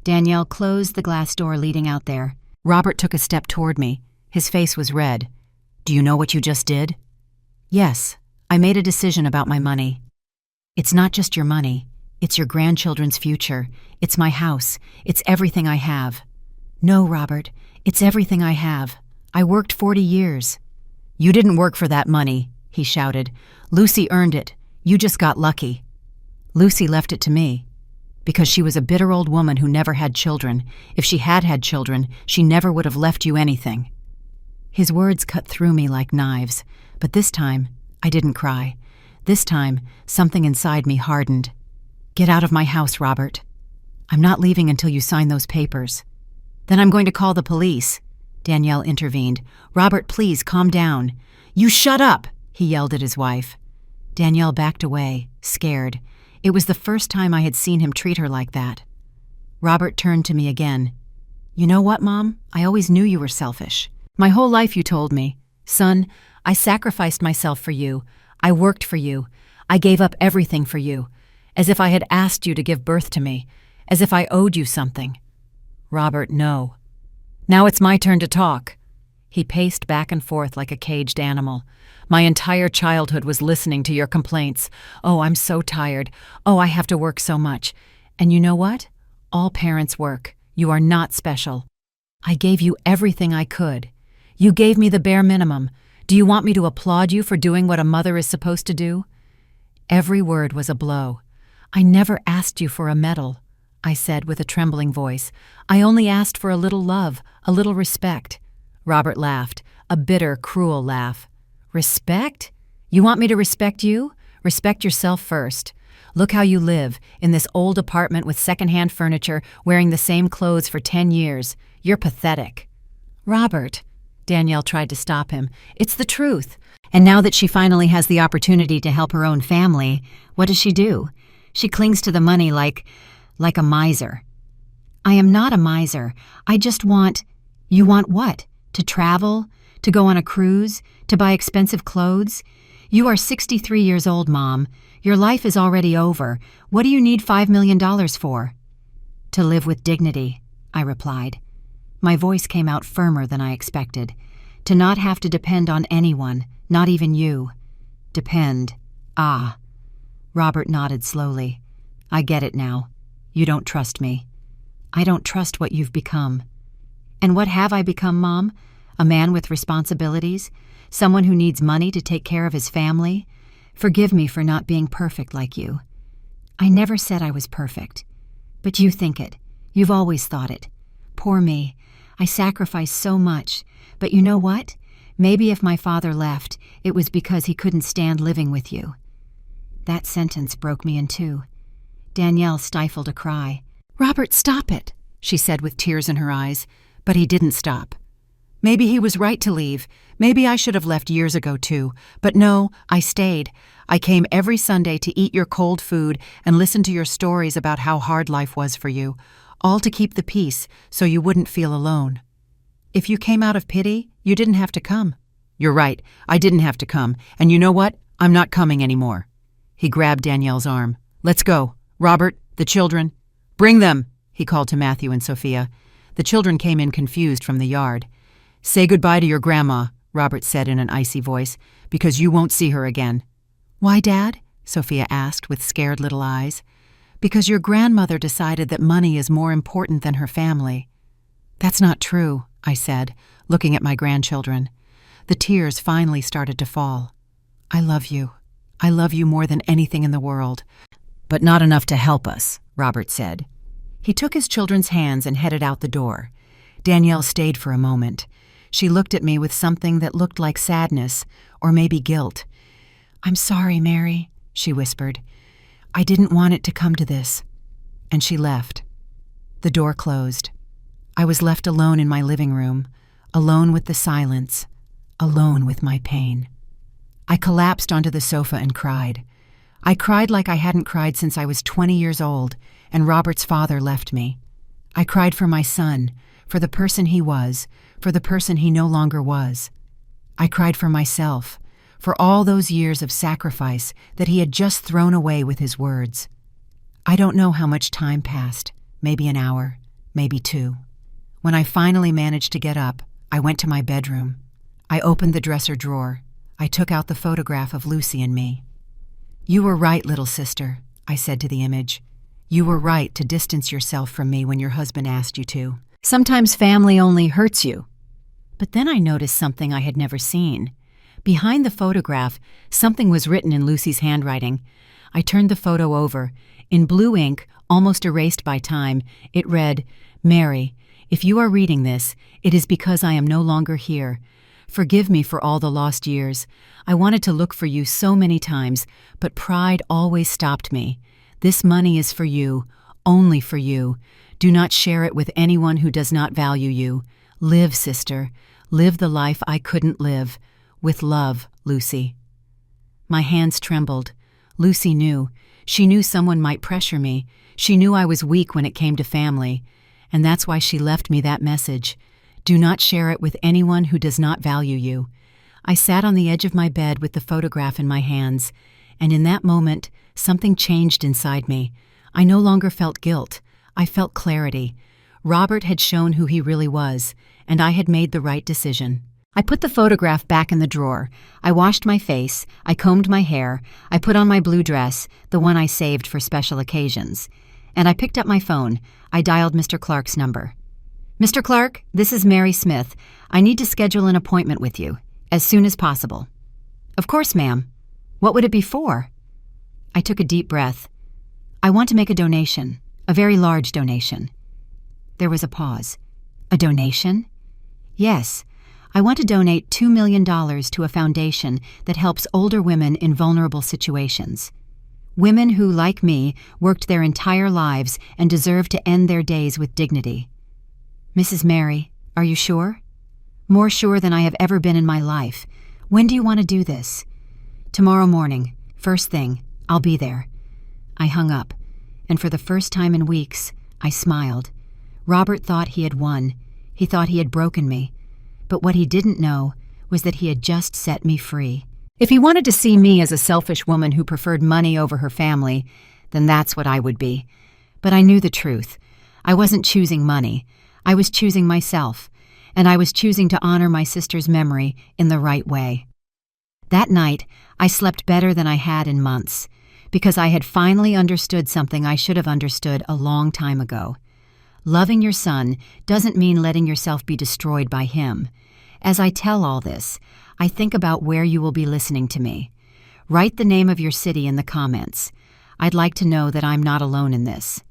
Danielle closed the glass door leading out there. Robert took a step toward me. His face was red. "Do you know what you just did?" "Yes, I made a decision about my money." "It's not just your money. It's your grandchildren's future. It's my house. It's everything I have." "No, Robert, it's everything I have. I worked 40 years. "You didn't work for that money," he shouted. "Lucy earned it. You just got lucky." "Lucy left it to me. Because she was a bitter old woman who never had children. If she had had children, she never would have left you anything." His words cut through me like knives, but this time, I didn't cry. This time, something inside me hardened. "Get out of my house, Robert." "I'm not leaving until you sign those papers." "Then I'm going to call the police." Danielle intervened. "Robert, please, calm down." "You shut up," he yelled at his wife. Danielle backed away, scared. It was the first time I had seen him treat her like that. Robert turned to me again. "You know what, Mom? I always knew you were selfish. My whole life you told me. Son, I sacrificed myself for you. I worked for you. I gave up everything for you. As if I had asked you to give birth to me. As if I owed you something." "Robert, no. Now it's my turn to talk." He paced back and forth like a caged animal. "My entire childhood was listening to your complaints. Oh, I'm so tired. Oh, I have to work so much. And you know what? all parents work. You are not special. I gave you everything I could. You gave me the bare minimum. Do you want me to applaud you for doing what a mother is supposed to do?" Every word was a blow. "I never asked you for a medal," I said with a trembling voice. "I only asked for a little love, a little respect." Robert laughed, a bitter, cruel laugh. "Respect? You want me to respect you? Respect yourself first. Look how you live, in this old apartment with secondhand furniture, wearing the same clothes for 10 years. You're pathetic." "Robert," Danielle tried to stop him, "it's the truth." And now that she finally has the opportunity to help her own family, what does she do? She clings to the money like a miser. "I am not a miser. I just want—" "You want what? To travel? To go on a cruise? To buy expensive clothes? You are 63 years old, Mom. Your life is already over. What do you need $5 million for?" "To live with dignity," I replied. My voice came out firmer than I expected. "To not have to depend on anyone, not even you." "Depend. Ah." Robert nodded slowly. "I get it now. You don't trust me. I don't trust what you've become." "And what have I become, Mom? A man with responsibilities? Someone who needs money to take care of his family? Forgive me for not being perfect like you." "I never said I was perfect. But you think it. You've always thought it. Poor me. I sacrificed so much. But you know what? Maybe if my father left, it was because he couldn't stand living with you." That sentence broke me in two. Danielle stifled a cry. "Robert, stop it," she said with tears in her eyes. But he didn't stop. "Maybe he was right to leave. Maybe I should have left years ago too. But no, I stayed. I came every Sunday to eat your cold food and listen to your stories about how hard life was for you, all to keep the peace so you wouldn't feel alone. If you came out of pity, you didn't have to come." "You're right. I didn't have to come. And you know what? I'm not coming anymore." He grabbed Danielle's arm. "Let's go. Robert, the children. Bring them," he called to Matthew and Sophia. The children came in confused from the yard. "Say goodbye to your grandma," Robert said in an icy voice, "because you won't see her again." "Why, Dad?" Sophia asked with scared little eyes. "Because your grandmother decided that money is more important than her family." "That's not true," I said, looking at my grandchildren. The tears finally started to fall. "I love you. I love you more than anything in the world." "But not enough to help us," Robert said. He took his children's hands and headed out the door. Danielle stayed for a moment. She looked at me with something that looked like sadness, or maybe guilt. "I'm sorry, Mary," she whispered. "I didn't want it to come to this." And she left. The door closed. I was left alone in my living room, alone with the silence, alone with my pain. I collapsed onto the sofa and cried. I cried like I hadn't cried since I was 20 years old, and Robert's father left me. I cried for my son, for the person he was, for the person he no longer was. I cried for myself, for all those years of sacrifice that he had just thrown away with his words. I don't know how much time passed, maybe an hour, maybe 2. When I finally managed to get up, I went to my bedroom. I opened the dresser drawer. I took out the photograph of Lucy and me. "You were right, little sister," I said to the image. "You were right to distance yourself from me when your husband asked you to. Sometimes family only hurts you." But then I noticed something I had never seen. Behind the photograph, something was written in Lucy's handwriting. I turned the photo over. In blue ink, almost erased by time, it read, "Mary, if you are reading this, it is because I am no longer here. Forgive me for all the lost years. I wanted to look for you so many times, but pride always stopped me. This money is for you, only for you. Do not share it with anyone who does not value you. Live, sister. Live the life I couldn't live. With love, Lucy." My hands trembled. Lucy knew. She knew someone might pressure me. She knew I was weak when it came to family. And that's why she left me that message. Do not share it with anyone who does not value you. I sat on the edge of my bed with the photograph in my hands, and in that moment, something changed inside me. I no longer felt guilt. I felt clarity. Robert had shown who he really was, and I had made the right decision. I put the photograph back in the drawer. I washed my face. I combed my hair. I put on my blue dress, the one I saved for special occasions. and I picked up my phone. I dialed Mr. Clark's number. "Mr. Clark, this is Mary Smith. I need to schedule an appointment with you, as soon as possible." "Of course, ma'am. What would it be for?" I took a deep breath. "I want to make a donation, a very large donation." There was a pause. "A donation?" "Yes. I want to donate $2 million to a foundation that helps older women in vulnerable situations. Women who, like me, worked their entire lives and deserve to end their days with dignity." "Mrs. Mary, are you sure?" "More sure than I have ever been in my life. When do you want to do this?" "Tomorrow morning, first thing. I'll be there." I hung up, and for the first time in weeks, I smiled. Robert thought he had won. He thought he had broken me. But what he didn't know was that he had just set me free. If he wanted to see me as a selfish woman who preferred money over her family, then that's what I would be. But I knew the truth. I wasn't choosing money. I was choosing myself, and I was choosing to honor my sister's memory in the right way. That night, I slept better than I had in months, because I had finally understood something I should have understood a long time ago. Loving your son doesn't mean letting yourself be destroyed by him. As I tell all this, I think about where you will be listening to me. Write the name of your city in the comments. I'd like to know that I'm not alone in this.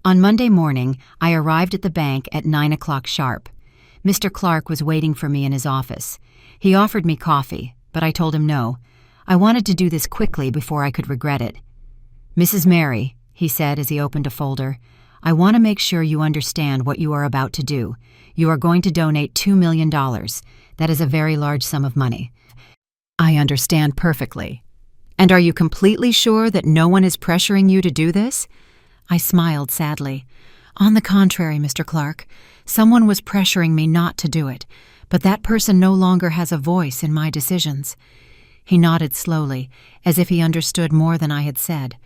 On Monday morning, I arrived at the bank at 9 o'clock sharp. Mr. Clark was waiting for me in his office. He offered me coffee, but I told him no. I wanted to do this quickly before I could regret it. "Mrs. Mary," he said as he opened a folder, "I want to make sure you understand what you are about to do. You are going to donate $2 million. That is a very large sum of money." "I understand perfectly. And are you completely sure that no one is pressuring you to do this?" I smiled sadly. "On the contrary, Mr. Clark, someone was pressuring me not to do it, but that person no longer has a voice in my decisions." He nodded slowly, as if he understood more than I had said.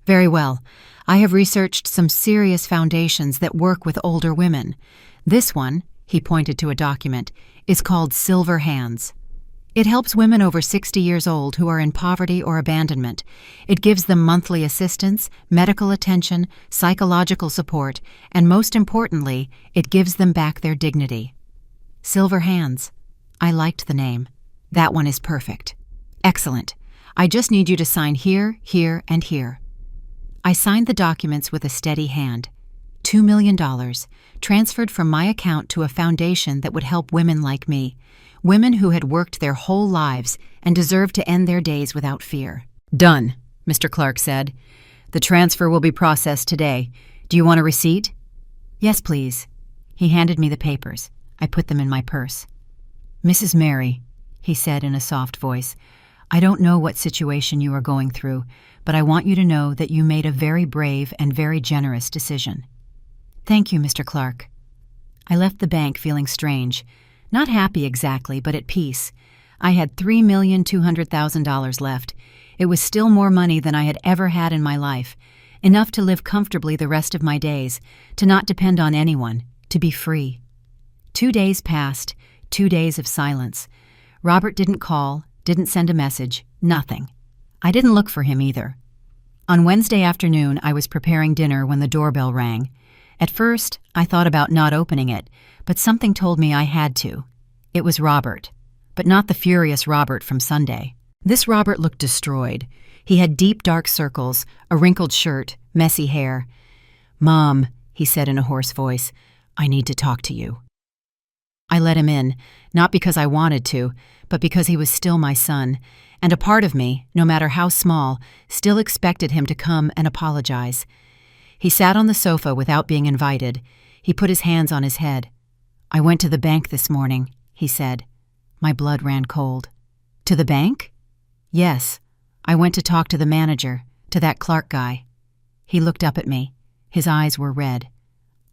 "Very well. I have researched some serious foundations that work with older women. This one," he pointed to a document, "is called Silver Hands. It helps women over 60 years old who are in poverty or abandonment. It gives them monthly assistance, medical attention, psychological support, and most importantly, it gives them back their dignity." Silver Hands. I liked the name. "That one is perfect." "Excellent. I just need you to sign here, here, and here." I signed the documents with a steady hand. $2 million, transferred from my account to a foundation that would help women like me, women who had worked their whole lives and deserved to end their days without fear. "Done," Mr. Clark said. "The transfer will be processed today. Do you want a receipt?" "Yes, please." He handed me the papers. I put them in my purse. "Mrs. Mary," he said in a soft voice, "I don't know what situation you are going through, but I want you to know that you made a very brave and very generous decision." "Thank you, Mr. Clark." I left the bank feeling strange. Not happy exactly, but at peace. I had $3,200,000 left. It was still more money than I had ever had in my life. Enough to live comfortably the rest of my days, to not depend on anyone, to be free. 2 days passed, 2 days of silence. Robert didn't call, didn't send a message, nothing. I didn't look for him either. On Wednesday afternoon, I was preparing dinner when the doorbell rang. At first, I thought about not opening it, but something told me I had to. It was Robert, but not the furious Robert from Sunday. This Robert looked destroyed. He had deep dark circles, a wrinkled shirt, messy hair. "Mom," he said in a hoarse voice, "I need to talk to you." I let him in, not because I wanted to, but because he was still my son, and a part of me, no matter how small, still expected him to come and apologize. He sat on the sofa without being invited. He put his hands on his head. "I went to the bank this morning," he said. My blood ran cold. "To the bank?" "Yes. I went to talk to the manager, to that Clerk guy." He looked up at me. His eyes were red.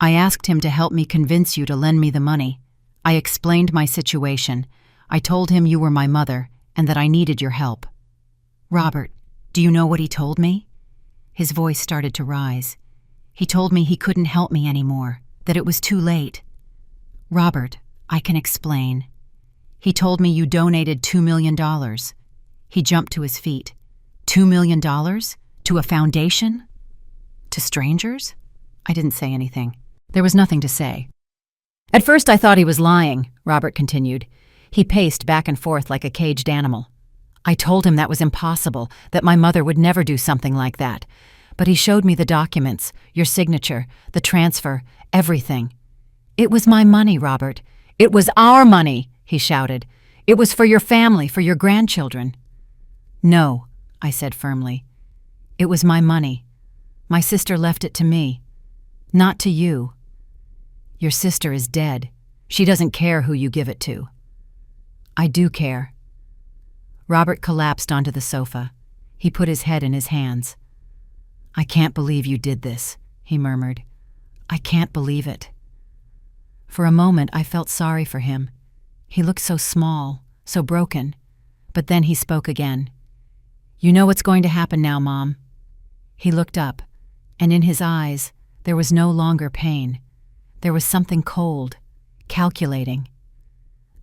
"I asked him to help me convince you to lend me the money. I explained my situation. I told him you were my mother and that I needed your help." "Robert, do you know what he told me?" His voice started to rise. "He told me he couldn't help me anymore, that it was too late." "Robert, I can explain. He told me you donated $2 million. He jumped to his feet. $2 million? To a foundation?" To strangers? I didn't say anything. There was nothing to say. At first I thought he was lying, Robert continued. He paced back and forth like a caged animal. I told him that was impossible, that my mother would never do something like that. But he showed me the documents, your signature, the transfer, everything. It was my money, Robert. It was our money, he shouted. It was for your family, for your grandchildren. No, I said firmly. It was my money. My sister left it to me, not to you. Your sister is dead. She doesn't care who you give it to. I do care. Robert collapsed onto the sofa. He put his head in his hands. I can't believe you did this, he murmured. I can't believe it. For a moment I felt sorry for him. He looked so small, so broken. But then he spoke again. You know what's going to happen now, Mom. He looked up, and in his eyes there was no longer pain. There was something cold, calculating.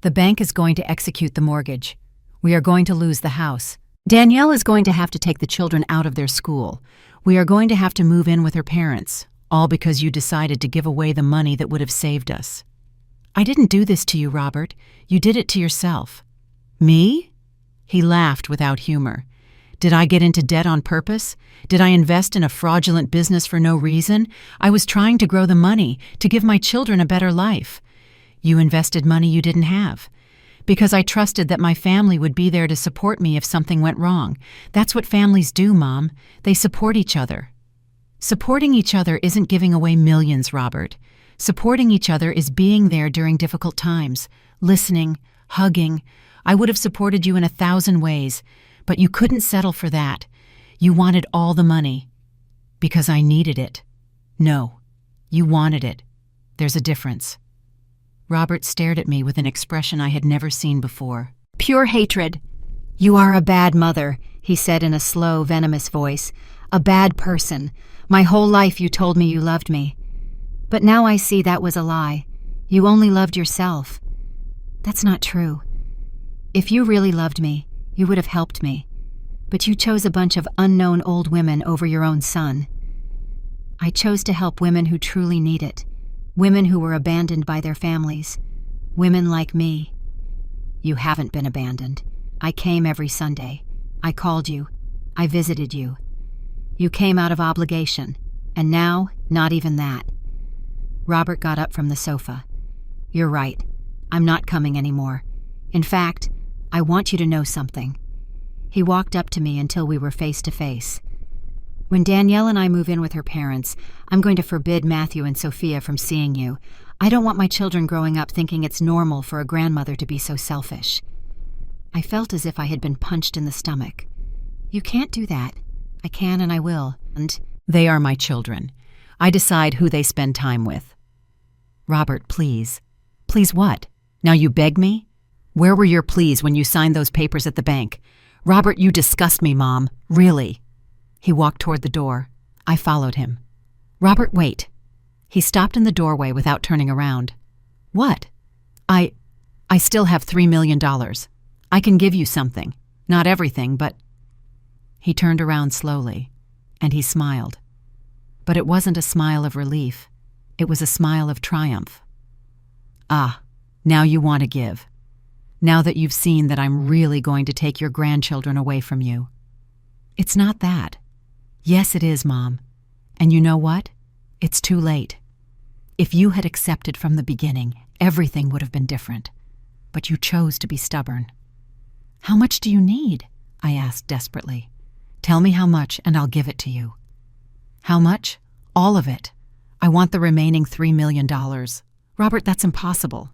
The bank is going to execute the mortgage. We are going to lose the house. Danielle is going to have to take the children out of their school. We are going to have to move in with her parents, all because you decided to give away the money that would have saved us. I didn't do this to you, Robert. You did it to yourself. Me? He laughed without humor. Did I get into debt on purpose? Did I invest in a fraudulent business for no reason? I was trying to grow the money, to give my children a better life. You invested money you didn't have. Because I trusted that my family would be there to support me if something went wrong. That's what families do, Mom. They support each other. Supporting each other isn't giving away millions, Robert. Supporting each other is being there during difficult times, listening, hugging. I would have supported you in 1,000 ways, but you couldn't settle for that. You wanted all the money. Because I needed it. No, you wanted it. There's a difference. Robert stared at me with an expression I had never seen before. Pure hatred. You are a bad mother, he said in a slow, venomous voice. A bad person. My whole life you told me you loved me. But now I see that was a lie. You only loved yourself. That's not true. If you really loved me, you would have helped me. But you chose a bunch of unknown old women over your own son. I chose to help women who truly need it. Women who were abandoned by their families. Women like me. You haven't been abandoned. I came every Sunday. I called you. I visited you. You came out of obligation. And now, not even that. Robert got up from the sofa. You're right. I'm not coming anymore. In fact, I want you to know something. He walked up to me until we were face to face. When Danielle and I move in with her parents, I'm going to forbid Matthew and Sophia from seeing you. I don't want my children growing up thinking it's normal for a grandmother to be so selfish. I felt as if I had been punched in the stomach. You can't do that. I can and I will. And they are my children. I decide who they spend time with. Robert, please. Please what? Now you beg me? Where were your pleas when you signed those papers at the bank? Robert, you disgust me, Mom. Really. He walked toward the door. I followed him. Robert, wait. He stopped in the doorway without turning around. What? I still have $3 million. I can give you something. Not everything, but... He turned around slowly, and he smiled. But it wasn't a smile of relief. It was a smile of triumph. Ah, now you want to give. Now that you've seen that I'm really going to take your grandchildren away from you. It's not that. Yes, it is, Mom. And you know what? It's too late. If you had accepted from the beginning, everything would have been different. But you chose to be stubborn. How much do you need? I asked desperately. Tell me how much and I'll give it to you. How much? All of it. I want the remaining $3 million. Robert, that's impossible.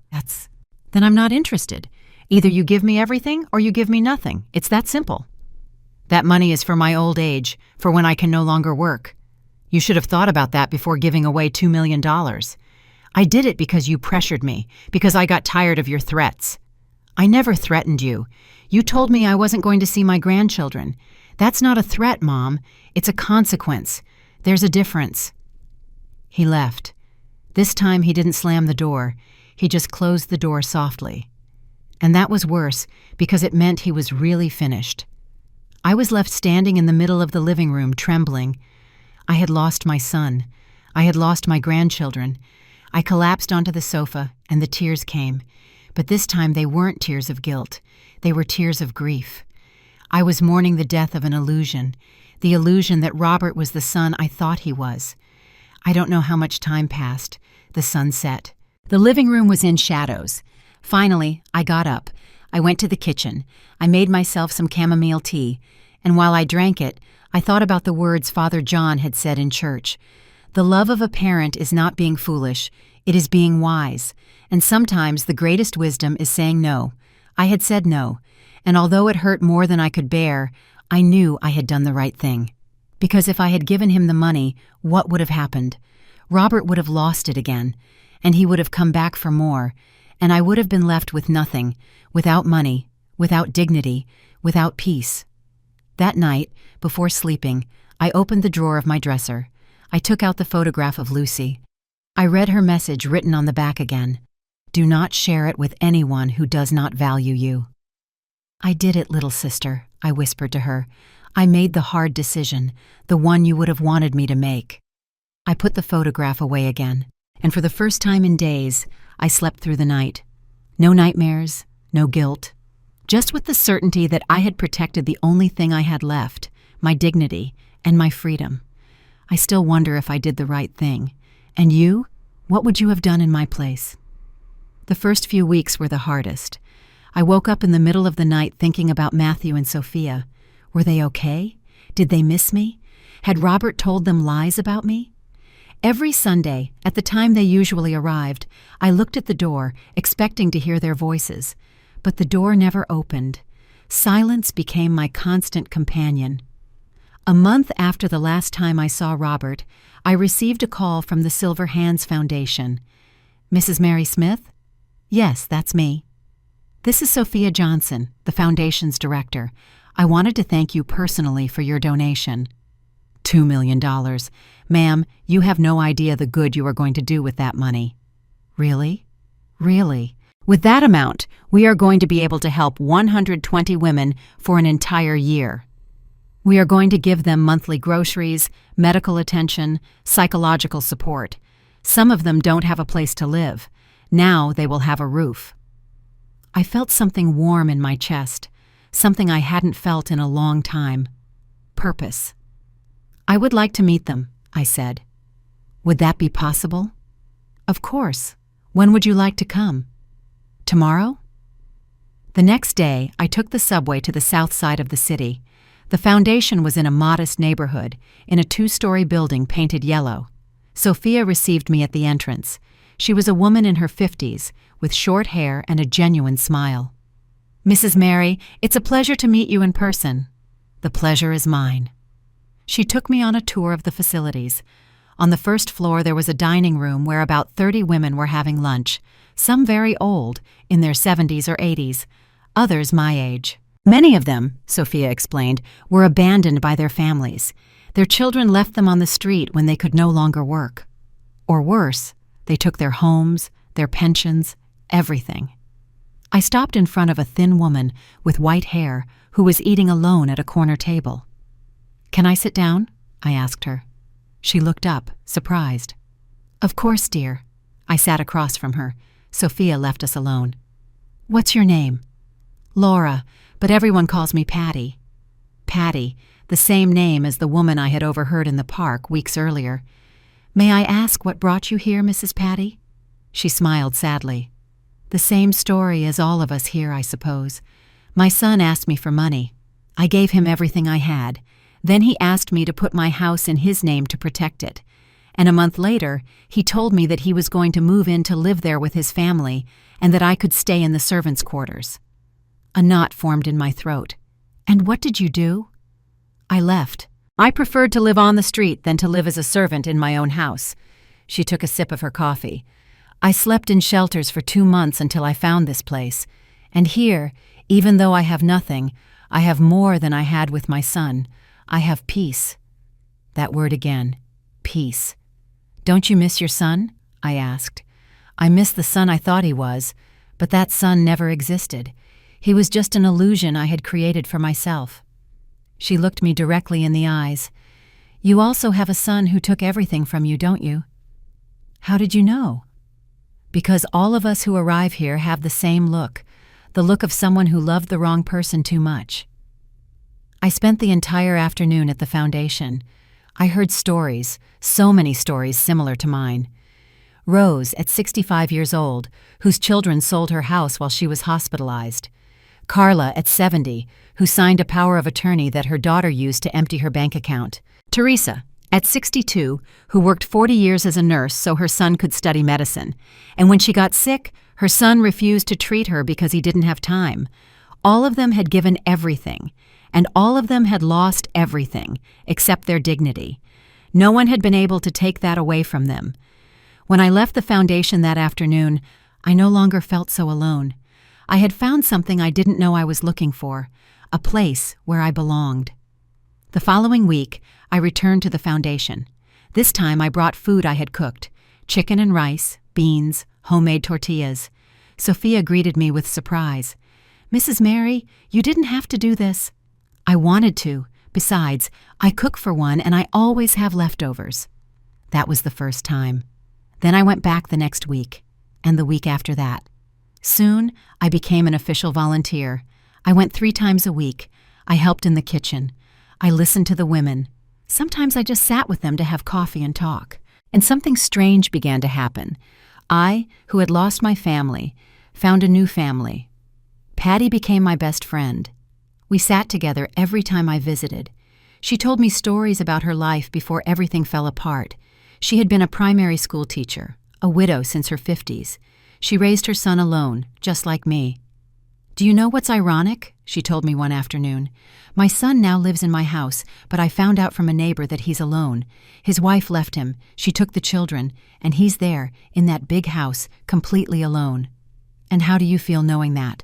Then I'm not interested. Either you give me everything or you give me nothing. It's that simple. That money is for my old age, for when I can no longer work. You should have thought about that before giving away $2 million. I did it because you pressured me, because I got tired of your threats. I never threatened you. You told me I wasn't going to see my grandchildren. That's not a threat, Mom. It's a consequence. There's a difference. He left. This time he didn't slam the door. He just closed the door softly. And that was worse, because it meant he was really finished. I was left standing in the middle of the living room, trembling. I had lost my son. I had lost my grandchildren. I collapsed onto the sofa, and the tears came. But this time they weren't tears of guilt. They were tears of grief. I was mourning the death of an illusion, the illusion that Robert was the son I thought he was. I don't know how much time passed. The sun set. The living room was in shadows. Finally, I got up. I went to the kitchen. I made myself some chamomile tea, and while I drank it, I thought about the words Father John had said in church. The love of a parent is not being foolish, it is being wise, and sometimes the greatest wisdom is saying no. I had said no, and although it hurt more than I could bear, I knew I had done the right thing. Because if I had given him the money, what would have happened? Robert would have lost it again, and he would have come back for more, and I would have been left with nothing, without money, without dignity, without peace. That night, before sleeping, I opened the drawer of my dresser. I took out the photograph of Lucy. I read her message written on the back again. Do not share it with anyone who does not value you. I did it, little sister, I whispered to her. I made the hard decision, the one you would have wanted me to make. I put the photograph away again, and for the first time in days, I slept through the night. No nightmares, no guilt, just with the certainty that I had protected the only thing I had left, my dignity and my freedom. I still wonder if I did the right thing. And you? What would you have done in my place? The first few weeks were the hardest. I woke up in the middle of the night thinking about Matthew and Sophia. Were they okay? Did they miss me? Had Robert told them lies about me? Every Sunday, at the time they usually arrived, I looked at the door, expecting to hear their voices. But the door never opened. Silence became my constant companion. A month after the last time I saw Robert, I received a call from the Silver Hands Foundation. Mrs. Mary Smith? Yes, that's me. This is Sophia Johnson, the foundation's director. I wanted to thank you personally for your donation. $2 million. Ma'am, you have no idea the good you are going to do with that money. Really? Really? With that amount, we are going to be able to help 120 women for an entire year. We are going to give them monthly groceries, medical attention, psychological support. Some of them don't have a place to live. Now they will have a roof. I felt something warm in my chest, something I hadn't felt in a long time. Purpose. I would like to meet them, I said. Would that be possible? Of course. When would you like to come? Tomorrow? The next day, I took the subway to the south side of the city. The foundation was in a modest neighborhood, in a 2-story building painted yellow. Sophia received me at the entrance. She was a woman in her 50s, with short hair and a genuine smile. Mrs. Mary, it's a pleasure to meet you in person. The pleasure is mine. She took me on a tour of the facilities. On the first floor there was a dining room where about 30 women were having lunch, some very old, in their 70s or 80s, others my age. Many of them, Sophia explained, were abandoned by their families. Their children left them on the street when they could no longer work. Or worse, they took their homes, their pensions, everything. I stopped in front of a thin woman with white hair who was eating alone at a corner table. Can I sit down? I asked her. She looked up, surprised. Of course, dear. I sat across from her. Sophia left us alone. What's your name? Laura, but everyone calls me Patty. Patty, the same name as the woman I had overheard in the park weeks earlier. May I ask what brought you here, Mrs. Patty? She smiled sadly. The same story as all of us here, I suppose. My son asked me for money. I gave him everything I had. Then he asked me to put my house in his name to protect it. And a month later, he told me that he was going to move in to live there with his family and that I could stay in the servants' quarters. A knot formed in my throat. And what did you do? I left. I preferred to live on the street than to live as a servant in my own house. She took a sip of her coffee. I slept in shelters for 2 months until I found this place. And here, even though I have nothing, I have more than I had with my son. I have peace. That word again. Peace. Don't you miss your son? I asked. I miss the son I thought he was, but that son never existed. He was just an illusion I had created for myself. She looked me directly in the eyes. You also have a son who took everything from you, don't you?" "How did you know?" "Because all of us who arrive here have the same look, the look of someone who loved the wrong person too much." I spent the entire afternoon at the foundation. I heard stories, so many stories similar to mine. Rose, at 65 years old, whose children sold her house while she was hospitalized. Carla, at 70, who signed a power of attorney that her daughter used to empty her bank account. Teresa, at 62, who worked 40 years as a nurse so her son could study medicine. And when she got sick, her son refused to treat her because he didn't have time. All of them had given everything, and all of them had lost everything, except their dignity. No one had been able to take that away from them. When I left the foundation that afternoon, I no longer felt so alone. I had found something I didn't know I was looking for, a place where I belonged. The following week, I returned to the foundation. This time I brought food I had cooked, chicken and rice, beans, homemade tortillas. Sophia greeted me with surprise. "Mrs. Mary, you didn't have to do this." "I wanted to. Besides, I cook for one and I always have leftovers." That was the first time. Then I went back the next week, and the week after that. Soon, I became an official volunteer. I went 3 times a week. I helped in the kitchen. I listened to the women. Sometimes I just sat with them to have coffee and talk. And something strange began to happen. I, who had lost my family, found a new family. Patty became my best friend. We sat together every time I visited. She told me stories about her life before everything fell apart. She had been a primary school teacher, a widow since her 50s. She raised her son alone, just like me. "Do you know what's ironic?" she told me one afternoon. "My son now lives in my house, but I found out from a neighbor that he's alone. His wife left him, she took the children, and he's there, in that big house, completely alone." "And how do you feel knowing that?"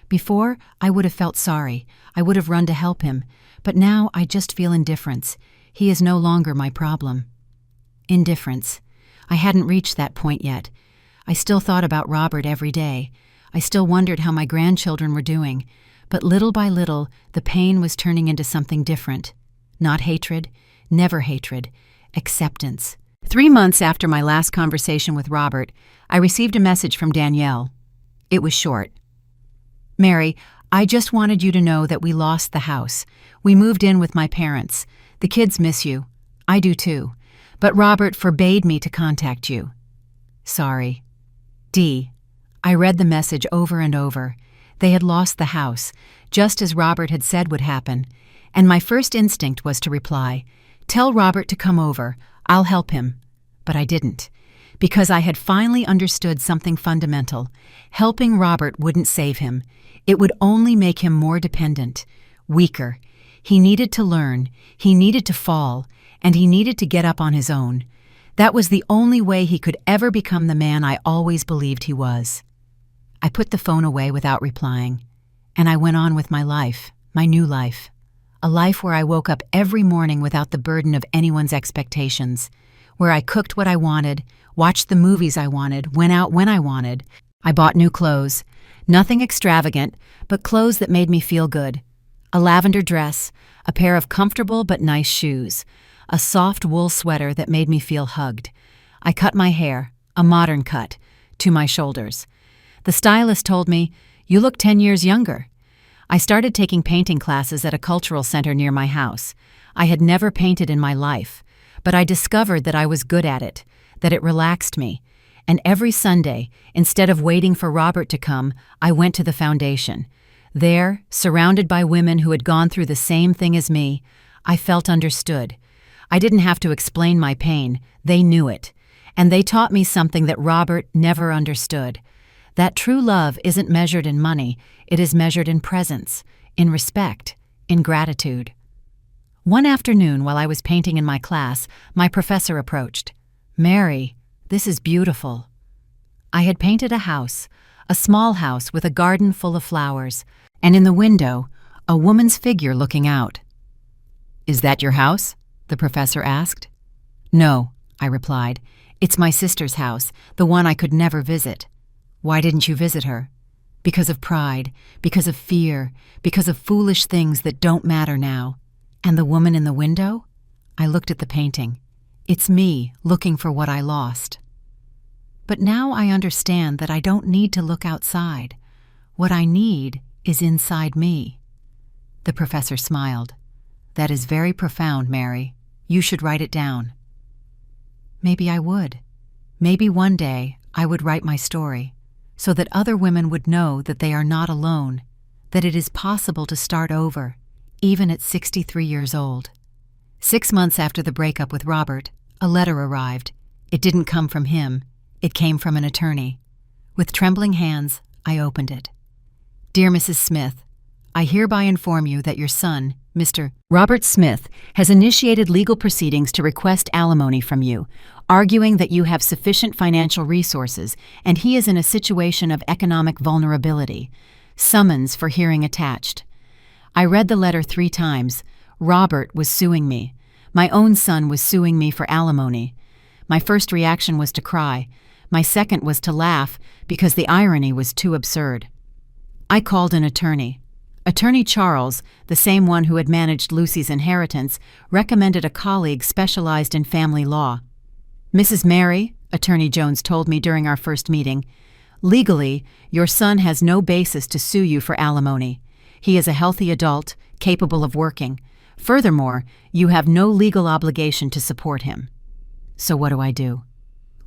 "Before, I would have felt sorry. I would have run to help him. But now I just feel indifference. He is no longer my problem." Indifference. I hadn't reached that point yet. I still thought about Robert every day. I still wondered how my grandchildren were doing. But little by little, the pain was turning into something different. Not hatred, never hatred, acceptance. 3 months after my last conversation with Robert, I received a message from Danielle. It was short. "Mary, I just wanted you to know that we lost the house. We moved in with my parents. The kids miss you. I do too. But Robert forbade me to contact you. Sorry. D." I read the message over and over. They had lost the house, just as Robert had said would happen. And my first instinct was to reply, "Tell Robert to come over. I'll help him." But I didn't, because I had finally understood something fundamental. Helping Robert wouldn't save him. It would only make him more dependent, weaker. He needed to learn. He needed to fall. And he needed to get up on his own. That was the only way he could ever become the man I always believed he was. I put the phone away without replying, and I went on with my life, my new life. A life where I woke up every morning without the burden of anyone's expectations, where I cooked what I wanted, watched the movies I wanted, went out when I wanted. I bought new clothes, nothing extravagant, but clothes that made me feel good. A lavender dress, a pair of comfortable but nice shoes, a soft wool sweater that made me feel hugged. I cut my hair, a modern cut, to my shoulders. The stylist told me, "You look 10 years younger." I started taking painting classes at a cultural center near my house. I had never painted in my life, but I discovered that I was good at it, that it relaxed me. And every Sunday, instead of waiting for Robert to come, I went to the foundation. There, surrounded by women who had gone through the same thing as me, I felt understood. I didn't have to explain my pain. They knew it. And they taught me something that Robert never understood. That true love isn't measured in money. It is measured in presence, in respect, in gratitude. One afternoon while I was painting in my class, my professor approached. "Mary, this is beautiful." I had painted a house, a small house with a garden full of flowers, and in the window, a woman's figure looking out. "Is that your house?" the professor asked. "No," I replied. "It's my sister's house, the one I could never visit." "Why didn't you visit her?" "Because of pride, because of fear, because of foolish things that don't matter now." "And the woman in the window?" I looked at the painting. It's me looking for what I lost. But now I understand that I don't need to look outside. What I need is inside me. The professor smiled. That is very profound, Mary. You should write it down. Maybe I would. Maybe one day I would write my story, so that other women would know that they are not alone, that it is possible to start over, even at 63 years old. 6 months after the breakup with Robert, a letter arrived. It didn't come from him. It came from an attorney. With trembling hands, I opened it. Dear Mrs. Smith, I hereby inform you that your son, Mr. Robert Smith, has initiated legal proceedings to request alimony from you, arguing that you have sufficient financial resources and he is in a situation of economic vulnerability. Summons for hearing attached. I read the letter 3 times. Robert was suing me. My own son was suing me for alimony. My first reaction was to cry. My second was to laugh because the irony was too absurd. I called an attorney. Attorney Charles, the same one who had managed Lucy's inheritance, recommended a colleague specialized in family law. Mrs. Mary, Attorney Jones told me during our first meeting, legally, your son has no basis to sue you for alimony. He is a healthy adult, capable of working. Furthermore, you have no legal obligation to support him. So what do?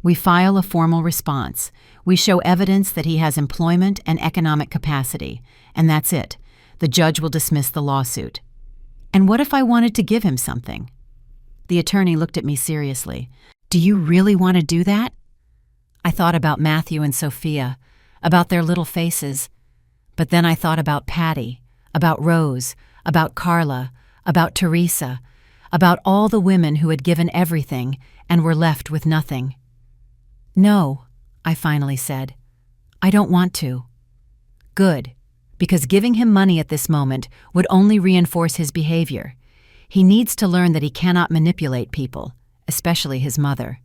We file a formal response. We show evidence that he has employment and economic capacity, and that's it. The judge will dismiss the lawsuit. And what if I wanted to give him something? The attorney looked at me seriously. Do you really want to do that? I thought about Matthew and Sophia, about their little faces. But then I thought about Patty, about Rose, about Carla, about Teresa, about all the women who had given everything and were left with nothing. No, I finally said. I don't want to. Good, because giving him money at this moment would only reinforce his behavior. He needs to learn that he cannot manipulate people, especially his mother.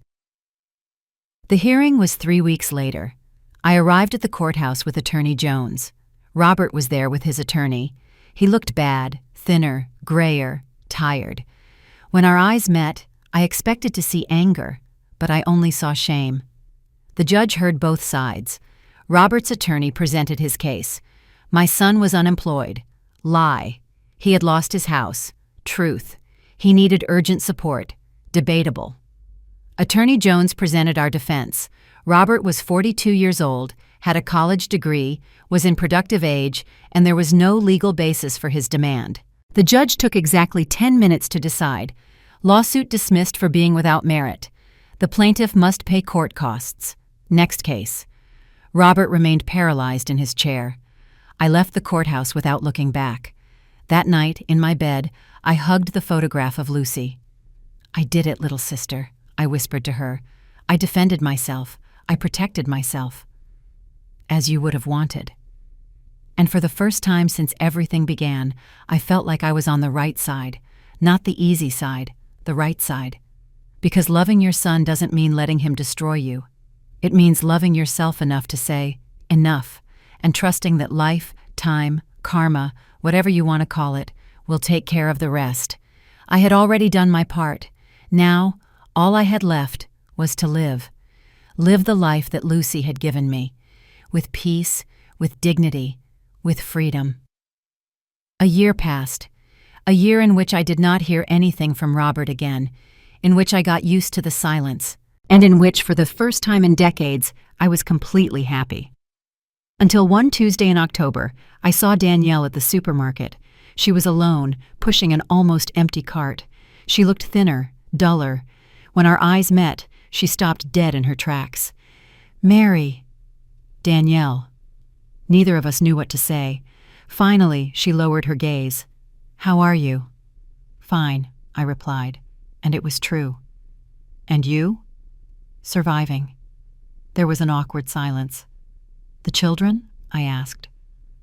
The hearing was 3 weeks later. I arrived at the courthouse with Attorney Jones. Robert was there with his attorney. He looked bad, thinner, grayer, tired. When our eyes met, I expected to see anger, but I only saw shame. The judge heard both sides. Robert's attorney presented his case. My son was unemployed. Lie. He had lost his house. Truth. He needed urgent support. Debatable. Attorney Jones presented our defense. Robert was 42 years old, had a college degree, was in productive age, and there was no legal basis for his demand. The judge took exactly 10 minutes to decide. Lawsuit dismissed for being without merit. The plaintiff must pay court costs. Next case. Robert remained paralyzed in his chair. I left the courthouse without looking back. That night, in my bed, I hugged the photograph of Lucy. I did it, little sister, I whispered to her. I defended myself. I protected myself. As you would have wanted. And for the first time since everything began, I felt like I was on the right side, not the easy side, the right side. Because loving your son doesn't mean letting him destroy you. It means loving yourself enough to say, enough, and trusting that life, time, karma, whatever you want to call it, will take care of the rest. I had already done my part. Now, all I had left was to live. Live the life that Lucy had given me, with peace, with dignity, with freedom. A year passed, a year in which I did not hear anything from Robert again, in which I got used to the silence, and in which, for the first time in decades, I was completely happy. Until one Tuesday in October, I saw Danielle at the supermarket. She was alone, pushing an almost empty cart. She looked thinner, duller. When our eyes met, she stopped dead in her tracks. Mary. Danielle. Neither of us knew what to say. Finally, she lowered her gaze. How are you? Fine, I replied, and it was true. And you? Surviving. There was an awkward silence. The children? I asked.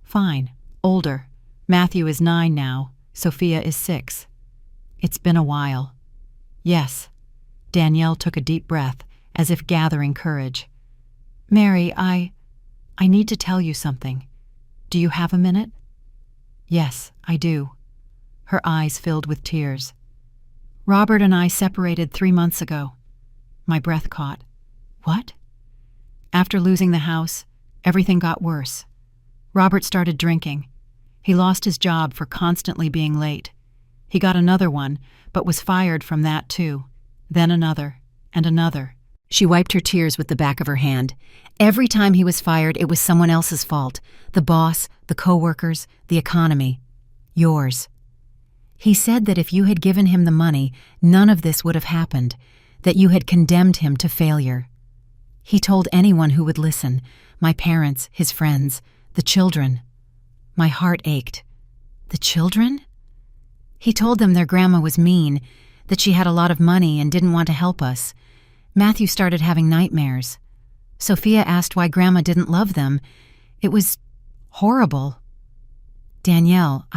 Fine, older. Matthew is 9 now. Sophia is 6. It's been a while. Yes. Danielle took a deep breath, as if gathering courage. Mary, I need to tell you something. Do you have a minute? Yes, I do. Her eyes filled with tears. Robert and I separated 3 months ago. My breath caught. What? After losing the house, everything got worse. Robert started drinking. He lost his job for constantly being late. He got another one, but was fired from that too. Then another, and another. She wiped her tears with the back of her hand. Every time he was fired, it was someone else's fault. The boss, the co-workers, the economy. Yours. He said that if you had given him the money, none of this would have happened, that you had condemned him to failure. He told anyone who would listen, my parents, his friends, the children. My heart ached. The children? He told them their grandma was mean, that she had a lot of money and didn't want to help us. Matthew started having nightmares. Sophia asked why Grandma didn't love them. It was horrible. Danielle,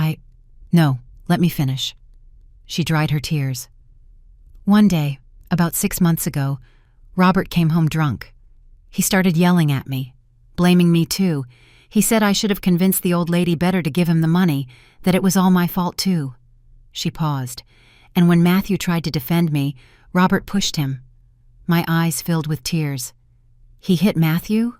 No, let me finish. She dried her tears. One day, about 6 months ago, Robert came home drunk. He started yelling at me, blaming me too. He said I should have convinced the old lady better to give him the money, that it was all my fault too. She paused, and when Matthew tried to defend me, Robert pushed him. My eyes filled with tears. He hit Matthew?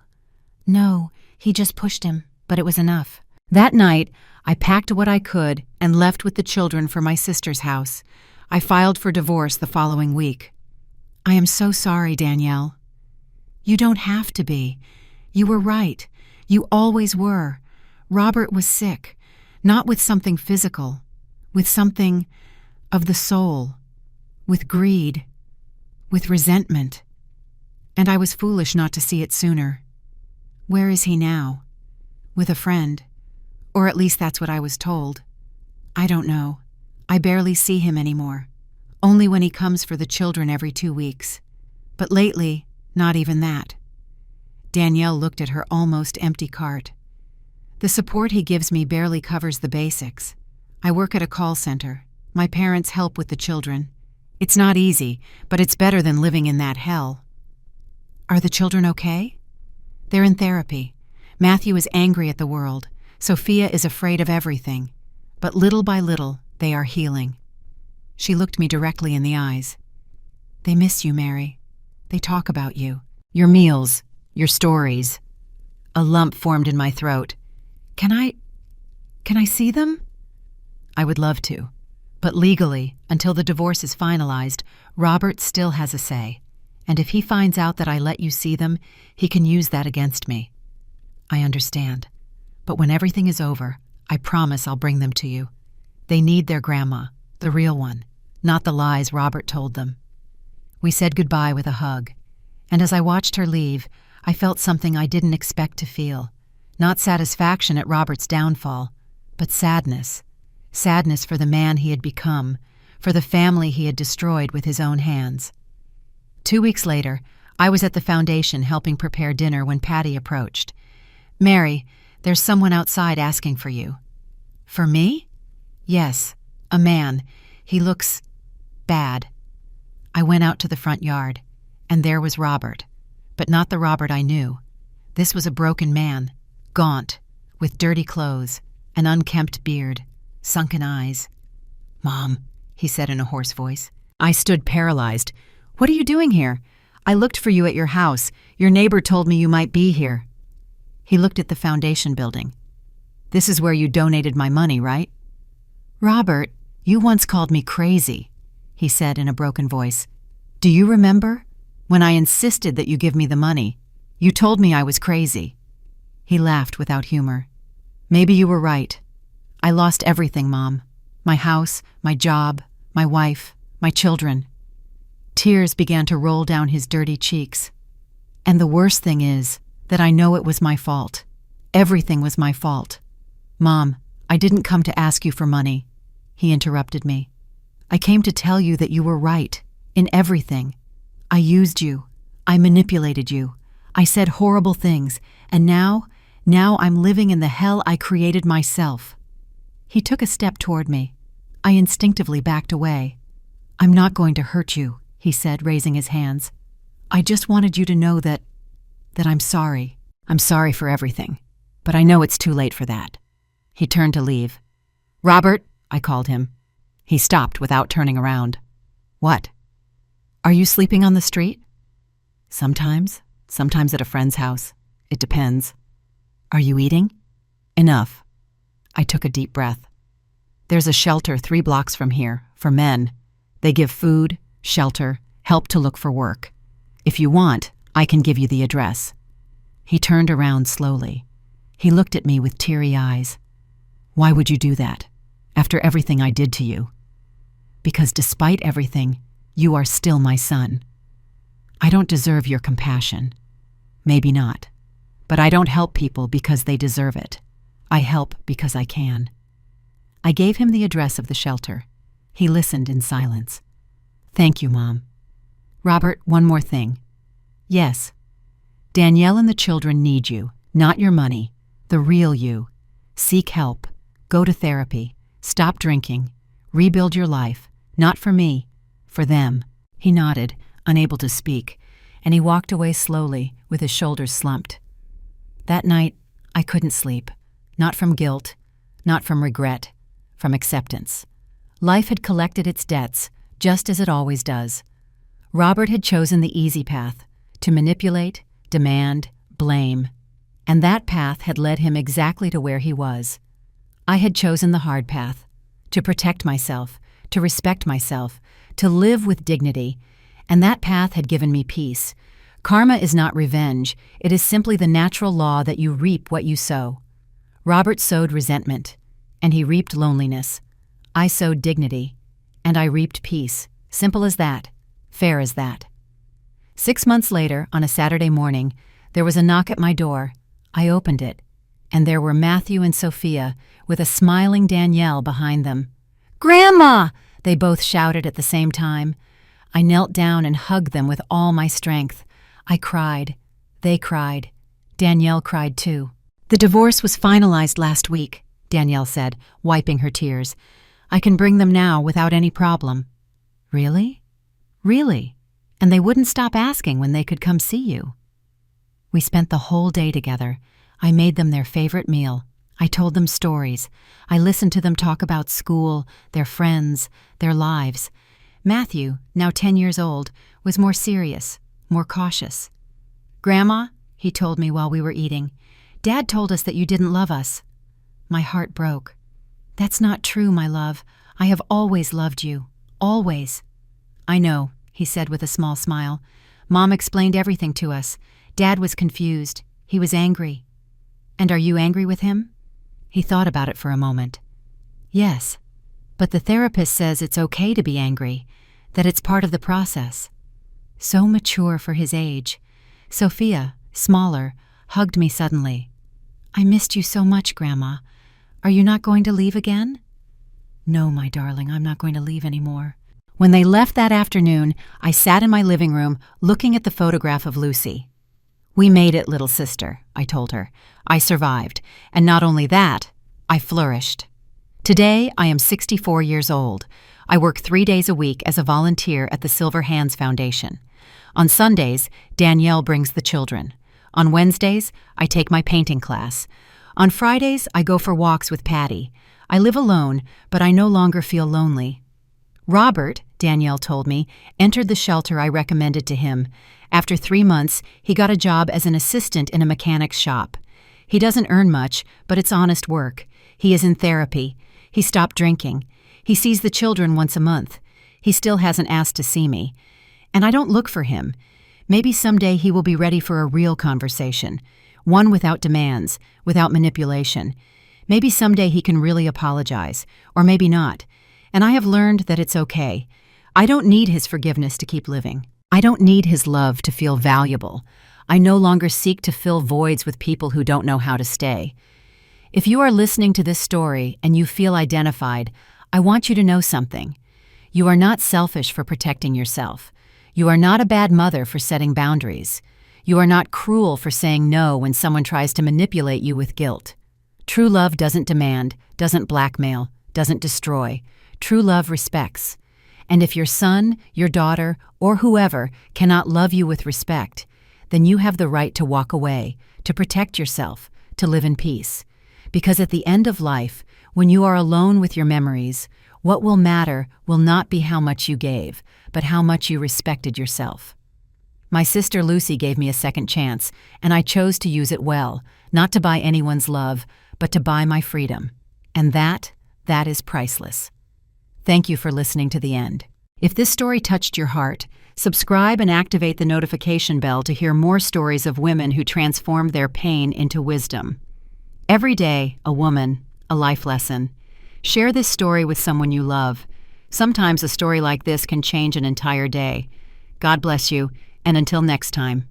No, he just pushed him, but it was enough. That night, I packed what I could and left with the children for my sister's house. I filed for divorce the following week. I am so sorry, Danielle. You don't have to be. You were right. You always were. Robert was sick, not with something physical, with something of the soul, with greed, with resentment. And I was foolish not to see it sooner. Where is he now? With a friend. Or at least that's what I was told. I don't know. I barely see him anymore. Only when he comes for the children every 2 weeks. But lately, not even that. Danielle looked at her almost empty cart. The support he gives me barely covers the basics. I work at a call center. My parents help with the children. It's not easy, but it's better than living in that hell. Are the children okay? They're in therapy. Matthew is angry at the world. Sophia is afraid of everything. But little by little, they are healing. She looked me directly in the eyes. They miss you, Mary. They talk about you. Your meals. Your stories. A lump formed in my throat. Can I see them? I would love to. But legally, until the divorce is finalized, Robert still has a say. And if he finds out that I let you see them, he can use that against me. I understand. But when everything is over, I promise I'll bring them to you. They need their grandma, the real one, not the lies Robert told them. We said goodbye with a hug. And as I watched her leave, I felt something I didn't expect to feel. Not satisfaction at Robert's downfall, but sadness. Sadness for the man he had become, for the family he had destroyed with his own hands. 2 weeks later, I was at the foundation helping prepare dinner when Patty approached. Mary, there's someone outside asking for you. For me? Yes, a man. He looks bad. I went out to the front yard, and there was Robert, but not the Robert I knew. This was a broken man, gaunt, with dirty clothes, an unkempt beard, sunken eyes. Mom, he said in a hoarse voice. I stood paralyzed. What are you doing here? I looked for you at your house. Your neighbor told me you might be here. He looked at the foundation building. This is where you donated my money, right? Robert, you once called me crazy, he said in a broken voice. Do you remember? When I insisted that you give me the money, you told me I was crazy. He laughed without humor. Maybe you were right. I lost everything, Mom. My house, my job, my wife, my children. Tears began to roll down his dirty cheeks. And the worst thing is that I know it was my fault. Everything was my fault. Mom, I didn't come to ask you for money. He interrupted me. I came to tell you that you were right, in everything. I used you. I manipulated you. I said horrible things, and now I'm living in the hell I created myself. He took a step toward me. I instinctively backed away. I'm not going to hurt you, he said, raising his hands. I just wanted you to know that I'm sorry. I'm sorry for everything, but I know it's too late for that. He turned to leave. Robert, I called him. He stopped without turning around. What? Are you sleeping on the street? Sometimes at a friend's house. It depends. Are you eating? Enough. I took a deep breath. There's a shelter 3 blocks from here, for men. They give food, shelter, help to look for work. If you want, I can give you the address. He turned around slowly. He looked at me with teary eyes. Why would you do that, after everything I did to you? Because despite everything, you are still my son. I don't deserve your compassion. Maybe not. But I don't help people because they deserve it. I help because I can. I gave him the address of the shelter. He listened in silence. Thank you, Mom. Robert, one more thing. Yes. Danielle and the children need you, not your money, the real you. Seek help. Go to therapy. Stop drinking. Rebuild your life. Not for me, for them. He nodded, unable to speak, and he walked away slowly with his shoulders slumped. That night, I couldn't sleep. Not from guilt, not from regret, from acceptance. Life had collected its debts, just as it always does. Robert had chosen the easy path, to manipulate, demand, blame, and that path had led him exactly to where he was. I had chosen the hard path, to protect myself, to respect myself, to live with dignity, and that path had given me peace. Karma is not revenge, it is simply the natural law that you reap what you sow. Robert sowed resentment, and he reaped loneliness. I sowed dignity, and I reaped peace. Simple as that, fair as that. 6 months later, on a Saturday morning, there was a knock at my door. I opened it, and there were Matthew and Sophia, with a smiling Danielle behind them. "Grandma!" they both shouted at the same time. I knelt down and hugged them with all my strength. I cried. They cried. Danielle cried too. "The divorce was finalized last week," Danielle said, wiping her tears. "I can bring them now without any problem." "Really? Really? And they wouldn't stop asking when they could come see you?" We spent the whole day together. I made them their favorite meal. I told them stories. I listened to them talk about school, their friends, their lives. Matthew, now 10 years old, was more serious, more cautious. "Grandma," he told me while we were eating, "Dad told us that you didn't love us." My heart broke. "That's not true, my love. I have always loved you. Always." "I know," he said with a small smile. "Mom explained everything to us. Dad was confused. He was angry." "And are you angry with him?" He thought about it for a moment. "Yes, but the therapist says it's okay to be angry, that it's part of the process." So mature for his age. Sophia, smaller, hugged me suddenly. "I missed you so much, Grandma. Are you not going to leave again?" "No, my darling, I'm not going to leave anymore." When they left that afternoon, I sat in my living room looking at the photograph of Lucy. "We made it, little sister," I told her. "I survived, and not only that, I flourished." Today, I am 64 years old. I work 3 days a week as a volunteer at the Silver Hands Foundation. On Sundays, Danielle brings the children. On Wednesdays, I take my painting class. On Fridays, I go for walks with Patty. I live alone, but I no longer feel lonely. Robert, Danielle told me, entered the shelter I recommended to him. After 3 months, he got a job as an assistant in a mechanic's shop. He doesn't earn much, but it's honest work. He is in therapy. He stopped drinking. He sees the children once a month. He still hasn't asked to see me. And I don't look for him. Maybe someday he will be ready for a real conversation, one without demands, without manipulation. Maybe someday he can really apologize, or maybe not. And I have learned that it's okay. I don't need his forgiveness to keep living. I don't need his love to feel valuable. I no longer seek to fill voids with people who don't know how to stay. If you are listening to this story and you feel identified, I want you to know something. You are not selfish for protecting yourself. You are not a bad mother for setting boundaries. You are not cruel for saying no when someone tries to manipulate you with guilt. True love doesn't demand, doesn't blackmail, doesn't destroy. True love respects. And if your son, your daughter, or whoever cannot love you with respect, then you have the right to walk away, to protect yourself, to live in peace. Because at the end of life, when you are alone with your memories, What will matter will not be how much you gave, but how much you respected yourself. My sister Lucy gave me a second chance, and I chose to use it well, not to buy anyone's love, but to buy my freedom. And that is priceless. Thank you for listening to the end. If this story touched your heart, subscribe and activate the notification bell to hear more stories of women who transformed their pain into wisdom. Every day, a woman, a life lesson. Share this story with someone you love. Sometimes a story like this can change an entire day. God bless you, and until next time.